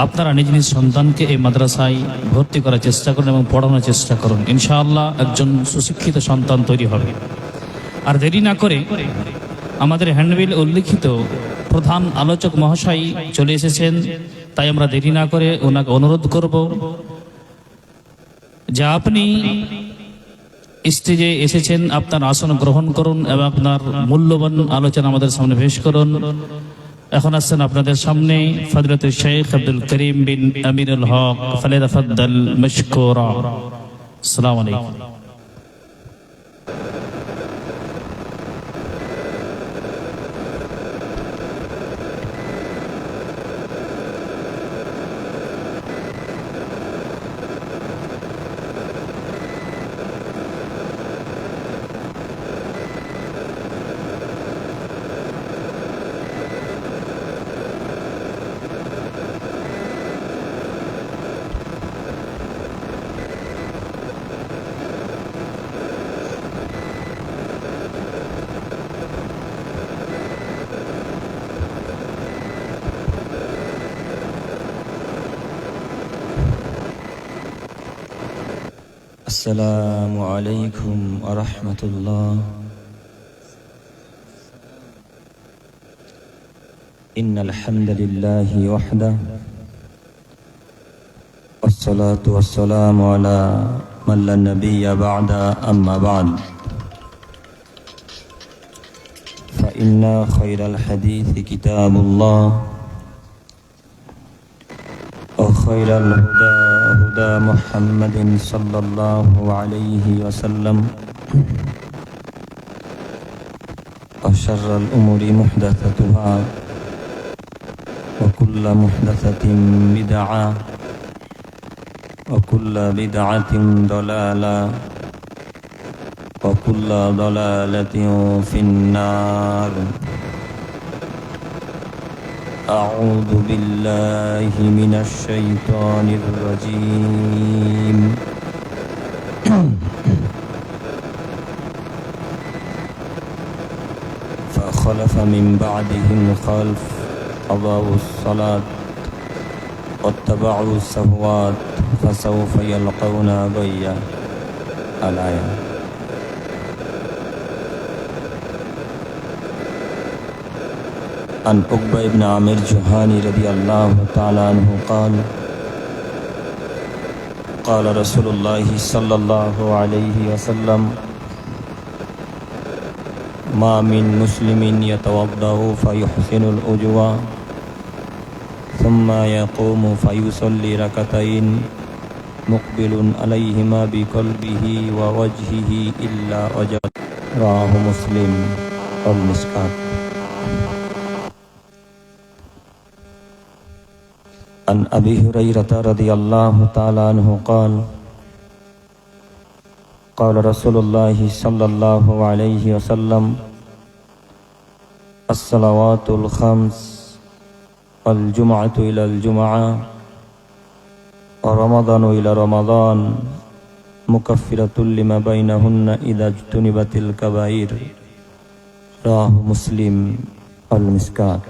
আপনারা নিজ নিজ সন্তানকে এই মাদ্রাসায় ভর্তি করার চেষ্টা করুন এবং পড়ানোর চেষ্টা করুন। ইনশাআল্লাহ একজন সুশিক্ষিত সন্তান তৈরি হবে। আর দেরি না করে আমাদের হ্যান্ডবিল উল্লিখিত প্রধান আলোচক মহাশয় চলে এসেছেন, তাই আমরা দেরি না করে ওনাকে অনুরোধ করব যে আপনি স্টেজে এসেছেন, আপনার আসন গ্রহণ করুন এবং আপনার মূল্যবান আলোচনা আমাদের সামনে পেশ করুন। এখন আসছেন আপনাদের সামনে ফজলতুল শেখ আব্দুল করিম বিন আমিরুল হক, ফালিতাফাদ্দাল মাশকুরা। আসসালামু আলাইকুম। السلام عليكم ورحمة الله. إن الحمد لله وحده والصلاة والسلام على من لا نبي بعد أما بعد فإن خير الحديث كتاب الله وخير الهدى هدى محمد صلى الله عليه وسلم وشر الأمور محدثاتها وكل محدثة بدعة وكل بدعة ضلالة وكل ضلالة في النار. أعوذ بالله من الشيطان الرجيم. فخلف من بعدهم خلف أضاعوا الصلاة واتبعوا الشهوات فسوف يلقون غيا. الآية. عن عقبة بن عامر الجهني رضي الله تعالى عنه قال قال رسول الله صلى الله عليه وسلم ما من مسلم يتوضأ فيحسن الوضوء ثم يقوم فيصلي ركعتين مقبل عليهما بقلبه ووجهه إلا وجد. رواه مسلم والمسكات. عن أبي هريرة رضي الله تعالى عنه قال قال رسول الله صلى الله عليه وسلم الصلوات الخمس والجمعة إلى الجمعة ورمضان إلى رمضان مكفرة لما بينهن إذا اجتنبت الكبائر رواه مسلم المسكات